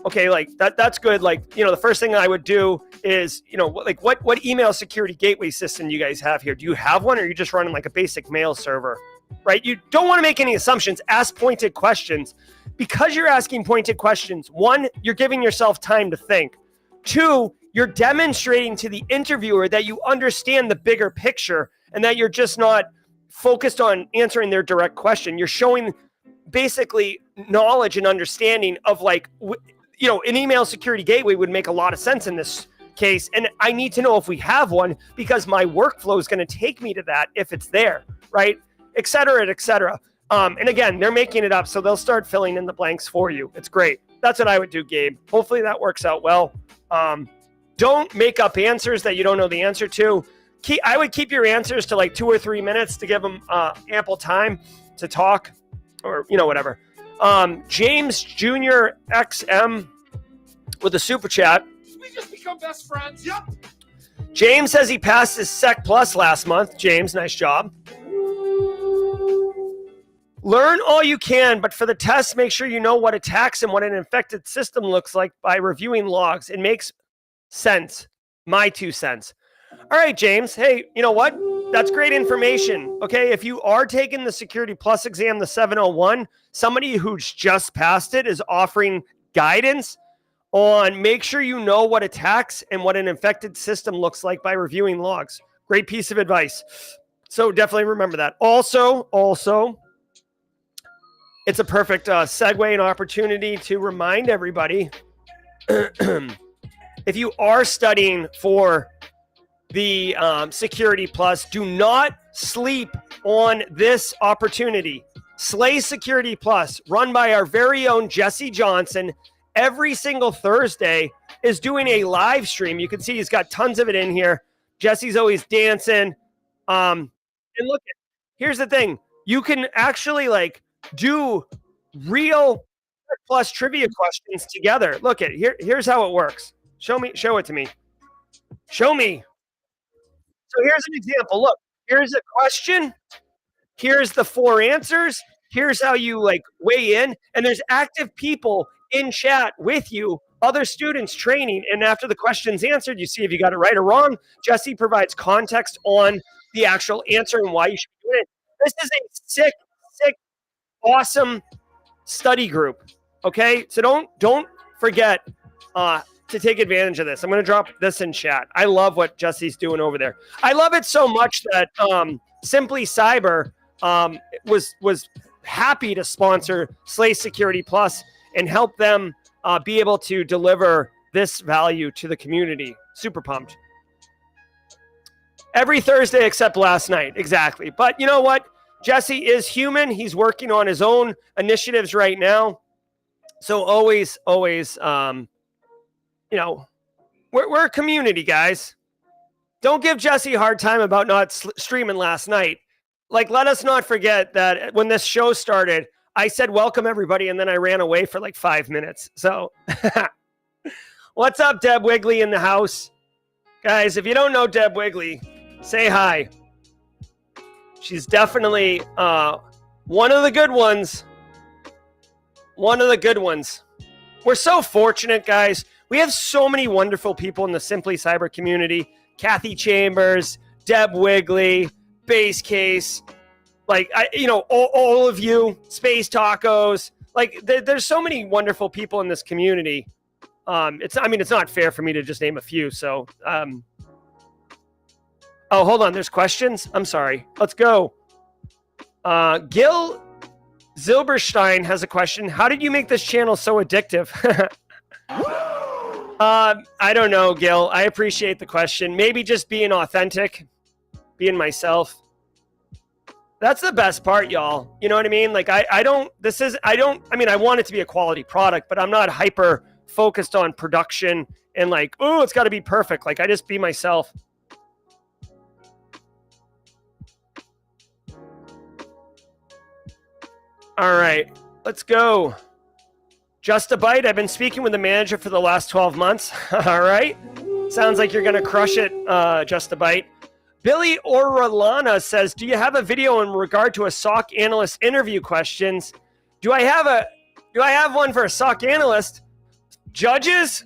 okay, like that's good. Like, the first thing I would do is, like what email security gateway system do you guys have here? Do you have one, or are you just running like a basic mail server?" Right? You don't want to make any assumptions. Ask pointed questions. Because you're asking pointed questions, one, you're giving yourself time to think. Two, you're demonstrating to the interviewer that you understand the bigger picture and that you're just not focused on answering their direct question. You're showing basically knowledge and understanding of like, an email security gateway would make a lot of sense in this case. And I need to know if we have one because my workflow is going to take me to that if it's there, right? Et cetera, et cetera. And again, they're making it up, so they'll start filling in the blanks for you. It's great. That's what I would do, Gabe. Hopefully that works out well. Don't make up answers that you don't know the answer to. I would keep your answers to like 2 or 3 minutes to give them ample time to talk or, whatever. James Jr. XM with a super chat. We just become best friends. Yep. James says he passed his Sec Plus last month. James, nice job. Learn all you can, but for the test, make sure you know what attacks and what an infected system looks like by reviewing logs. It makes sense. My 2 cents. All right, James. Hey, you know what? That's great information. Okay, if you are taking the Security Plus exam, the 701, somebody who's just passed it is offering guidance on make sure you know what attacks and what an infected system looks like by reviewing logs. Great piece of advice. So definitely remember that. Also, it's a perfect segue and opportunity to remind everybody, if you are studying for the Security Plus, do not sleep on this opportunity. Slay Security Plus, run by our very own Jesse Johnson, every single Thursday is doing a live stream. You can see he's got tons of it in here. Jesse's always dancing. And look, here's the thing. You can actually like do real plus trivia questions together. Look at here's how it works. Show it to me. Show me. So here's an example. Look, here's a question. Here's the 4 answers. Here's how you like weigh in. And there's active people in chat with you, other students training. And after the question's answered, you see if you got it right or wrong. Jesse provides context on the actual answer and why you should do it. This is a sick, awesome study group. Okay, so don't forget to take advantage of this. I'm going to drop this in chat. I love what Jesse's doing over there. I love it so much that Simply Cyber was happy to sponsor Slay Security Plus and help them be able to deliver this value to the community. Super pumped. Every Thursday except last night. Exactly. But you know what? Jesse is human. He's working on his own initiatives right now. So always, we're a community, guys. Don't give Jesse a hard time about not streaming last night. Like, let us not forget that when this show started, I said, welcome everybody. And then I ran away for like 5 minutes. So what's up, Deb Wigley in the house? Guys, if you don't know Deb Wigley, say hi. She's definitely one of the good ones One of the good ones. We're so fortunate, guys. We have so many wonderful people in the Simply Cyber community. Kathy Chambers, Deb Wigley, Base Case, like, all of you, Space Tacos. Like, there's so many wonderful people in this community. It's not fair for me to just name a few. So, oh, hold on. There's questions. I'm sorry. Let's go. Gil Zilberstein has a question. How did you make this channel so addictive? I don't know, Gil. I appreciate the question. Maybe just being authentic, being myself. That's the best part, y'all. You know what I mean? Like, I want it to be a quality product, but I'm not hyper focused on production and like, oh, it's got to be perfect. Like, I just be myself. All right, let's go. Just a Bite. I've been speaking with the manager for the last 12 months. All right. Sounds like you're going to crush it, Just a Bite. Billy Orellana says, do you have a video in regard to a SOC analyst interview questions? Do I have one for a SOC analyst? Judges?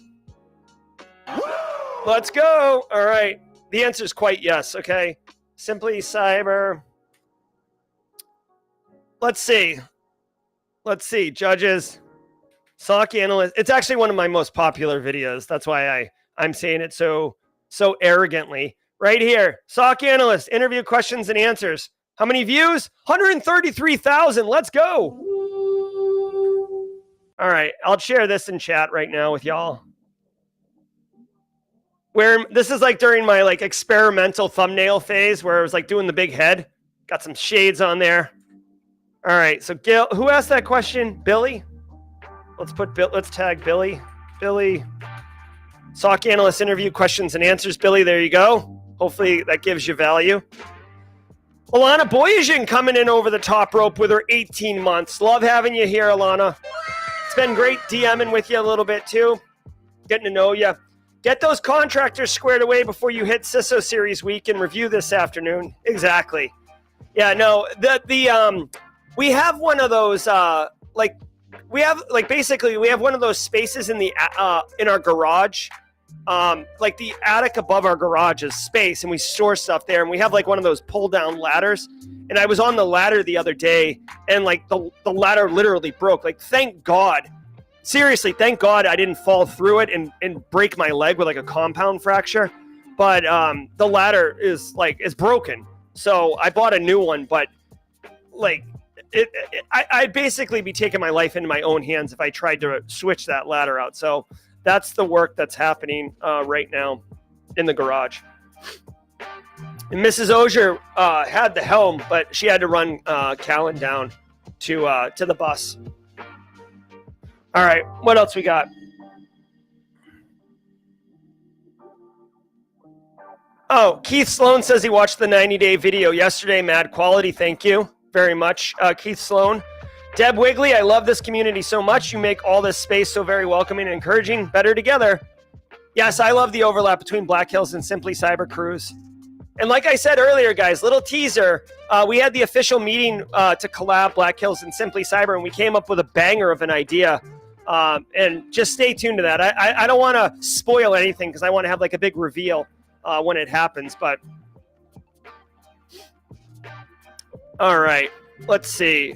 Let's go. All right. The answer is quite yes. Okay. Simply Cyber. Let's see. Judges. SOC analyst. It's actually one of my most popular videos. That's why I'm saying it so arrogantly. Right here, SOC analyst, interview questions and answers. How many views? 133,000. Let's go. All right, I'll share this in chat right now with y'all. Where this is like during my like experimental thumbnail phase where I was like doing the big head. Got some shades on there. All right, so Gil, who asked that question? Billy? Let's tag Billy. Billy. SOC analyst interview questions and answers. Billy, there you go. Hopefully that gives you value. Alana Boyajian coming in over the top rope with her 18 months. Love having you here, Alana. It's been great DMing with you a little bit too. Getting to know you. Get those contractors squared away before you hit CISO Series Week and review this afternoon. Exactly. Yeah, no, we have one of those we have one of those spaces in our garage. Like the attic above our garage is space and we store stuff there, and we have like one of those pull down ladders, and I was on the ladder the other day and like the ladder literally broke. Like, thank God, seriously, thank God I didn't fall through it and break my leg with like a compound fracture, but the ladder is broken, so I bought a new one. But like I'd basically be taking my life into my own hands if I tried to switch that ladder out. So that's the work that's happening right now in the garage. And Mrs. Auger had the helm, but she had to run Callan down to the bus. All right, what else we got? Oh, Keith Sloan says he watched the 90-day video yesterday. Mad quality, thank you very much, Keith Sloan. Deb Wigley, I love this community so much. You make all this space so very welcoming and encouraging. Better together. Yes, I love the overlap between Black Hills and Simply Cyber Crews. And like I said earlier, guys, little teaser, we had the official meeting to collab Black Hills and Simply Cyber, and we came up with a banger of an idea. And just stay tuned to that. I don't want to spoil anything because I want to have like a big reveal when it happens. But all right, let's see.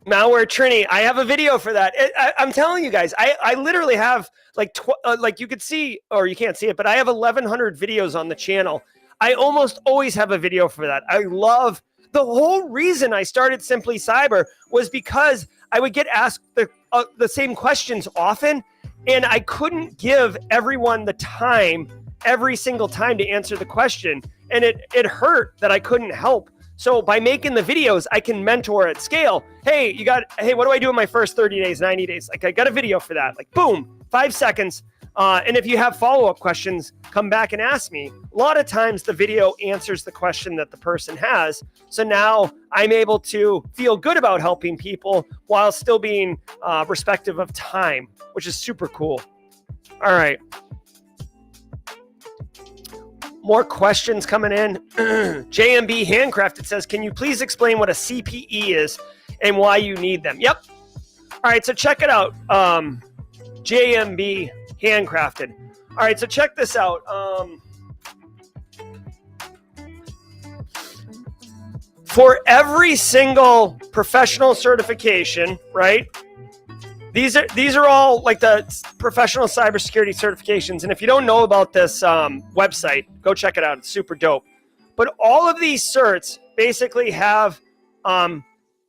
Malware Trini, I have a video for that. I'm telling you guys, I literally have like you could see, or you can't see it, but I have 1,100 videos on the channel. I almost always have a video for that. I love, the whole reason I started Simply Cyber was because I would get asked the same questions often, and I couldn't give everyone the time every single time to answer the question. And it hurt that I couldn't help. So by making the videos, I can mentor at scale. Hey, what do I do in my first 30 days, 90 days? Like, I got a video for that. Like, boom, 5 seconds. And if you have follow-up questions, come back and ask me. A lot of times the video answers the question that the person has. So now I'm able to feel good about helping people while still being respective of time, which is super cool. All right. More questions coming in. JMB Handcrafted says, can you please explain what a CPE is and why you need them? Yep. All right, so check it out. JMB handcrafted. All right, so check this out. For every single professional certification, right? These are all like the professional cybersecurity certifications. And if you don't know about this website, go check it out. It's super dope. But all of these certs basically have a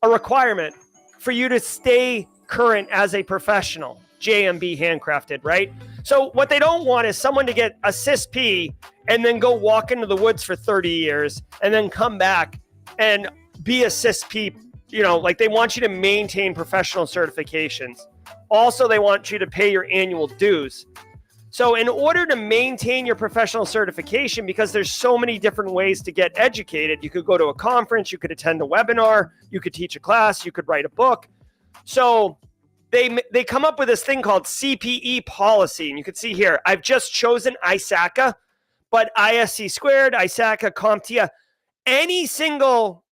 requirement for you to stay current as a professional. JMB handcrafted, right? So what they don't want is someone to get a CISP and then go walk into the woods for 30 years and then come back and be a CISP. You know, like they want you to maintain professional certifications. Also, they want you to pay your annual dues. So in order to maintain your professional certification, because there's so many different ways to get educated, you could go to a conference, you could attend a webinar, you could teach a class, you could write a book. So they come up with this thing called CPE policy. And you can see here, I've just chosen ISACA, but ISC squared, ISACA, CompTIA, any single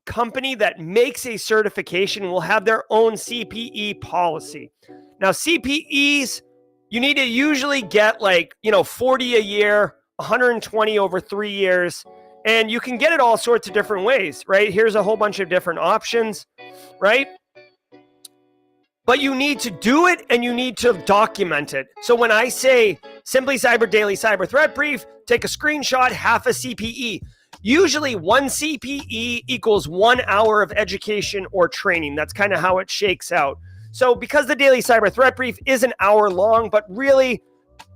company that makes a certification will have their own CPE policy. Now, CPEs, you need to usually get 40 a year, 120 over 3 years, and you can get it all sorts of different ways, right? Here's a whole bunch of different options, right? But you need to do it and you need to document it. So when I say Simply Cyber Daily Cyber Threat Brief, take a screenshot, half a CPE. Usually 1 CPE equals 1 hour of education or training. That's kind of how it shakes out. So because the Daily Cyber Threat Brief is an hour long, but really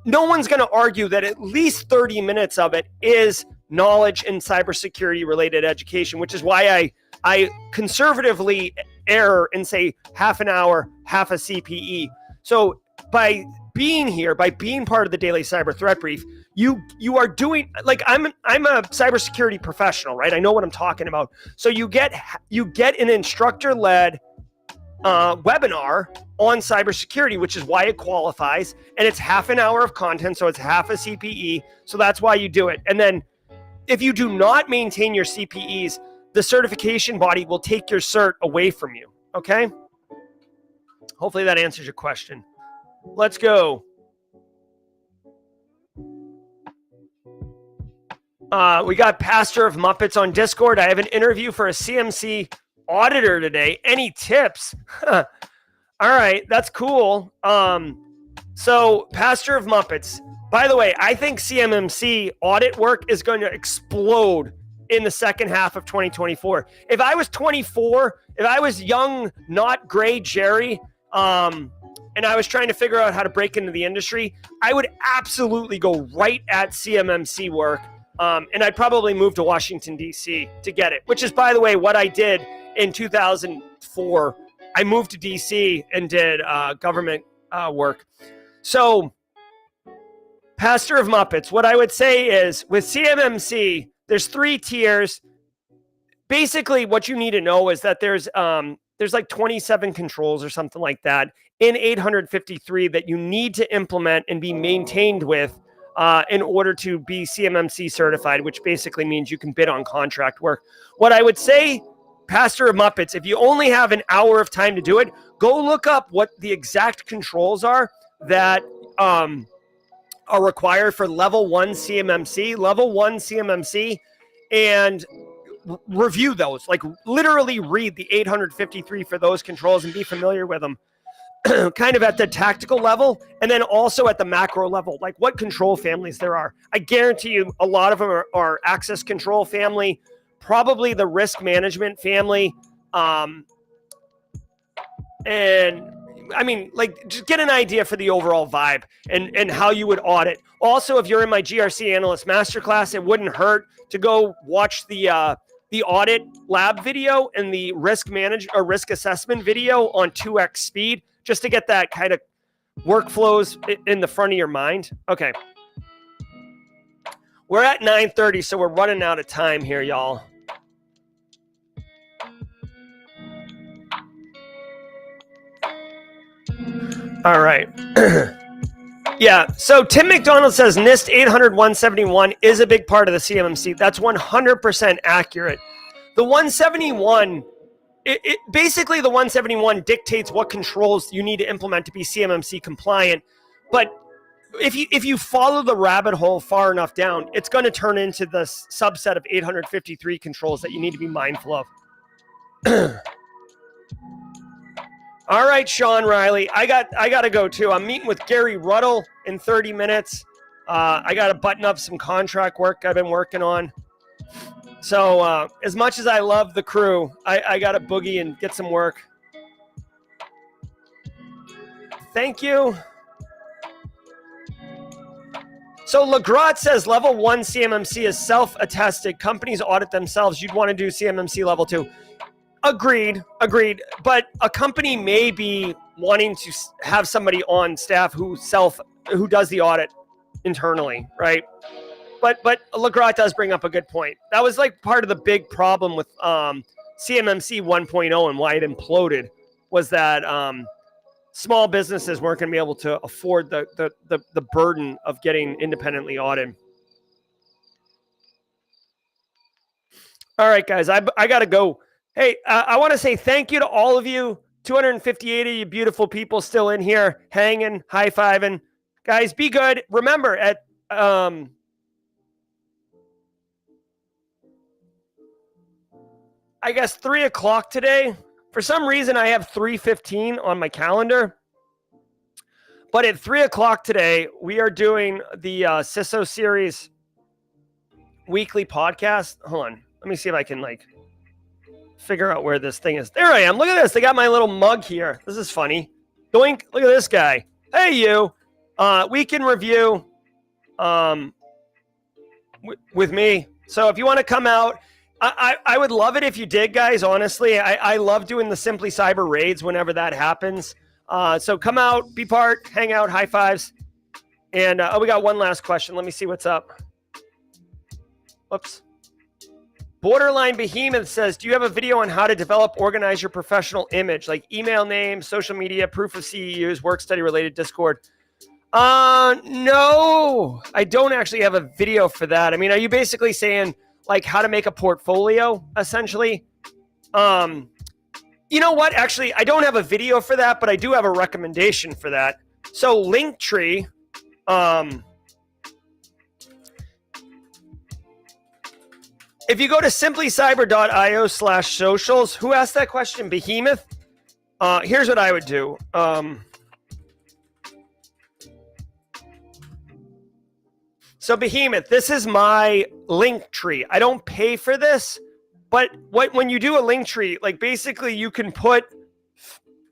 no one's going to argue that at least 30 minutes of it is knowledge in cybersecurity related education, which is why I conservatively err and say half an hour, half a CPE. So by being here, by being part of the Daily Cyber Threat Brief, you are doing, like, I'm a cybersecurity professional, right? I know what I'm talking about. So you get an instructor-led webinar on cybersecurity, which is why it qualifies, and it's half an hour of content, so it's half a CPE. So that's why you do it. And then if you do not maintain your CPEs, the certification body will take your cert away from you. Okay? Hopefully that answers your question. Let's go. We got Pastor of Muppets on Discord. I have an interview for a CMC auditor today. Any tips? All right, that's cool. So Pastor of Muppets. By the way, I think CMMC audit work is going to explode in the second half of 2024. If I was 24, if I was young, not gray Jerry, and I was trying to figure out how to break into the industry, I would absolutely go right at CMMC work. And I'd probably move to Washington, D.C. to get it, which is, by the way, what I did in 2004. I moved to D.C. and did government work. So, Pastor of Muppets, what I would say is with CMMC, there's 3 tiers. Basically, what you need to know is that there's like 27 controls or something like that in 853 that you need to implement and be maintained with in order to be CMMC certified, which basically means you can bid on contract work. What I would say, Pastor of Muppets, if you only have an hour of time to do it, go look up what the exact controls are that are required for level 1 CMMC, and review those. Like, literally read the 853 for those controls and be familiar with them. Kind of at the tactical level, and then also at the macro level, like what control families there are. I guarantee you a lot of them are access control family, probably the risk management family. And I mean, like, just get an idea for the overall vibe and how you would audit. Also, if you're in my GRC analyst masterclass, it wouldn't hurt to go watch the audit lab video and the risk assessment video on 2x speed, just to get that kind of workflows in the front of your mind. Okay. We're at 9:30, so we're running out of time here, y'all. All right. Yeah, so Tim McDonald says NIST 800-171 is a big part of the CMMC. That's 100% accurate. The 171 basically the 171 dictates what controls you need to implement to be CMMC compliant. But if you follow the rabbit hole far enough down, it's going to turn into the subset of 853 controls that you need to be mindful of. All right, Sean Riley, I got to go too. I'm meeting with Gary Ruddle in 30 minutes. I got to button up some contract work I've been working on. So as much as I love the crew, I got to boogie and get some work. Thank you. So Legrat says level 1 CMMC is self-attested. Companies audit themselves. You'd want to do CMMC level 2. Agreed. But a company may be wanting to have somebody on staff who does the audit internally, right? But Legrat does bring up a good point. That was like part of the big problem with CMMC 1.0 and why it imploded was that small businesses weren't going to be able to afford the burden of getting independently audited. All right, guys, I got to go. Hey, I want to say thank you to all of you. 258 of you beautiful people still in here, hanging, high-fiving. Guys, be good. Remember, at I guess 3 o'clock today, for some reason I have 3:15 on my calendar. But at 3 o'clock today, we are doing the CISO series weekly podcast. Hold on. Let me see if I can figure out where this thing is. There I am. Look at this. They got my little mug here. This is funny. Doink. Look at this guy. Hey, you. Week in review with me. So if you want to come out, I would love it if you did, guys. Honestly, I love doing the Simply Cyber raids whenever that happens. So come out, be part, hang out, high fives. And we got one last question. Let me see what's up. Whoops. Borderline Behemoth says, do you have a video on how to develop, organize your professional image, like email name, social media, proof of CEUs, work study related Discord? No, I don't actually have a video for that. I mean, are you basically saying like how to make a portfolio essentially? You know what? Actually, I don't have a video for that, but I do have a recommendation for that. So Linktree, if you go to simplycyber.io/socials, who asked that question? Behemoth? Here's what I would do. So Behemoth, this is my Linktree. I don't pay for this, but when you do a Linktree, like basically you can put,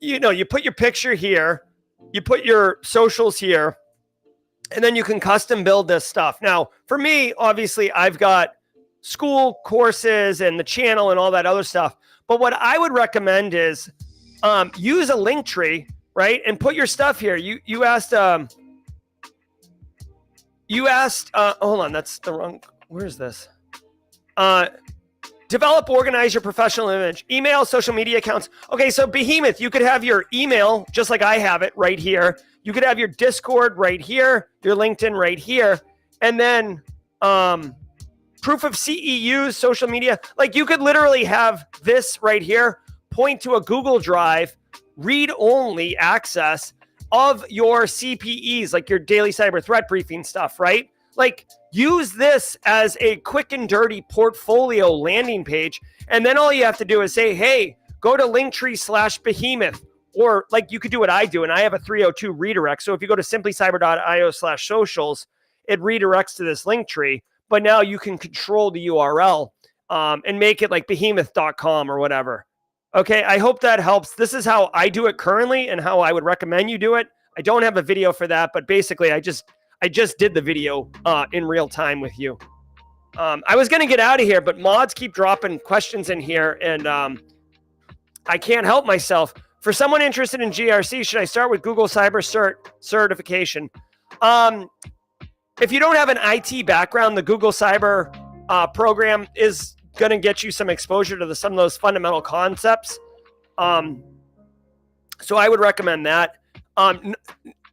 you put your picture here, you put your socials here, and then you can custom build this stuff. Now, for me, obviously, I've got school courses and the channel and all that other stuff. But what I would recommend is use a Linktree, right? And put your stuff here. You asked, hold on, that's the wrong, where's this? Develop, organize your professional image, email, social media accounts. Okay, so Behemoth, you could have your email, just like I have it right here. You could have your Discord right here, your LinkedIn right here, and then proof of CEUs, social media. Like you could literally have this right here, point to a Google Drive, read-only access of your CPEs, like your daily cyber threat briefing stuff, right? Like use this as a quick and dirty portfolio landing page. And then all you have to do is say, hey, go to Linktree/Behemoth. Or like you could do what I do, and I have a 302 redirect. So if you go to simplycyber.io/socials, it redirects to this Linktree. But now you can control the URL and make it like behemoth.com or whatever. Okay, I hope that helps. This is how I do it currently and how I would recommend you do it. I don't have a video for that, but basically I just did the video in real time with you. I was going to get out of here, but mods keep dropping questions in here, and I can't help myself. For someone interested in GRC, should I start with Google Cyber certification? If you don't have an IT background, the Google Cyber program is going to get you some exposure to some of those fundamental concepts. So I would recommend that.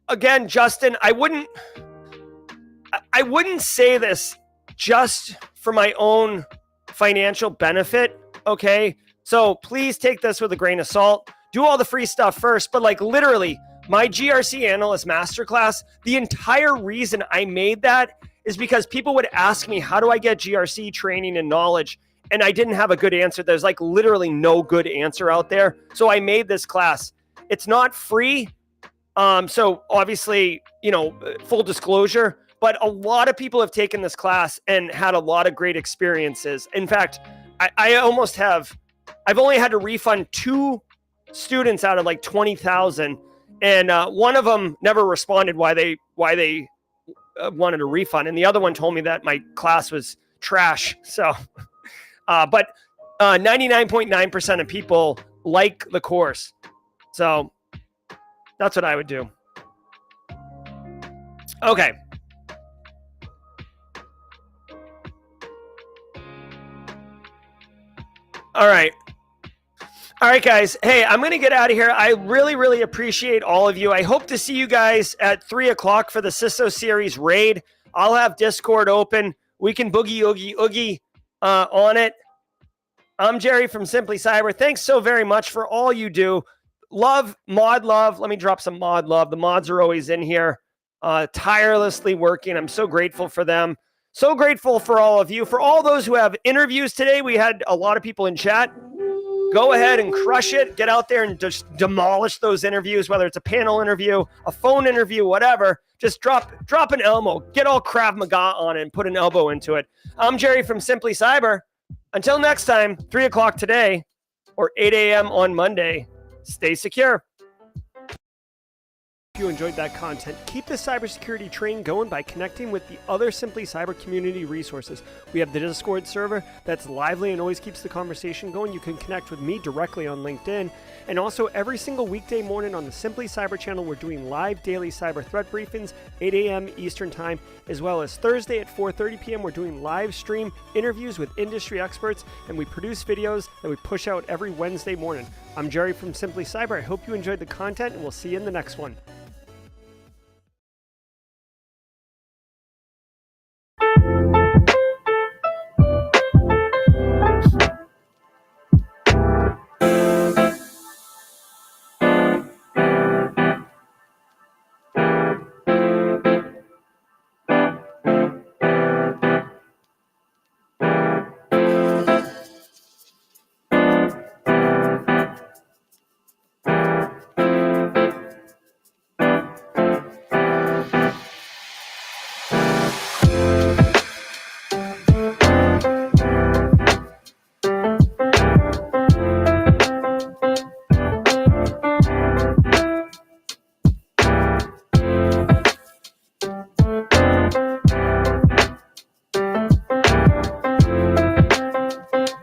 Again, Justin, I wouldn't say this just for my own financial benefit, okay? So please take this with a grain of salt. Do all the free stuff first, but like literally my GRC analyst masterclass, the entire reason I made that is because people would ask me, how do I get GRC training and knowledge? And I didn't have a good answer. There's like literally no good answer out there. So I made this class. It's not free. So obviously, full disclosure, but a lot of people have taken this class and had a lot of great experiences. In fact, I've only had to refund 2 students out of like 20,000. And one of them never responded why they wanted a refund. And the other one told me that my class was trash. So, but 99.9% of people like the course. So that's what I would do. Okay. All right. All right, guys. Hey, I'm going to get out of here. I really, really appreciate all of you. I hope to see you guys at 3 o'clock for the CISO series raid. I'll have Discord open. We can boogie, oogie on it. I'm Jerry from Simply Cyber. Thanks so very much for all you do. Love, mod love. Let me drop some mod love. The mods are always in here, tirelessly working. I'm so grateful for them. So grateful for all of you. For all those who have interviews today, we had a lot of people in chat. Go ahead and crush it. Get out there and just demolish those interviews, whether it's a panel interview, a phone interview, whatever. Just drop an elbow. Get all Krav Maga on it and put an elbow into it. I'm Jerry from Simply Cyber. Until next time, 3 o'clock today or 8 a.m. on Monday, stay secure. If you enjoyed that content, keep the cybersecurity train going by connecting with the other Simply Cyber community resources. We have the Discord server that's lively and always keeps the conversation going. You can connect with me directly on LinkedIn. And also every single weekday morning on the Simply Cyber channel, we're doing live daily cyber threat briefings, 8 a.m. Eastern time, as well as Thursday at 4:30 p.m. We're doing live stream interviews with industry experts, and we produce videos that we push out every Wednesday morning. I'm Jerry from Simply Cyber. I hope you enjoyed the content, and we'll see you in the next one.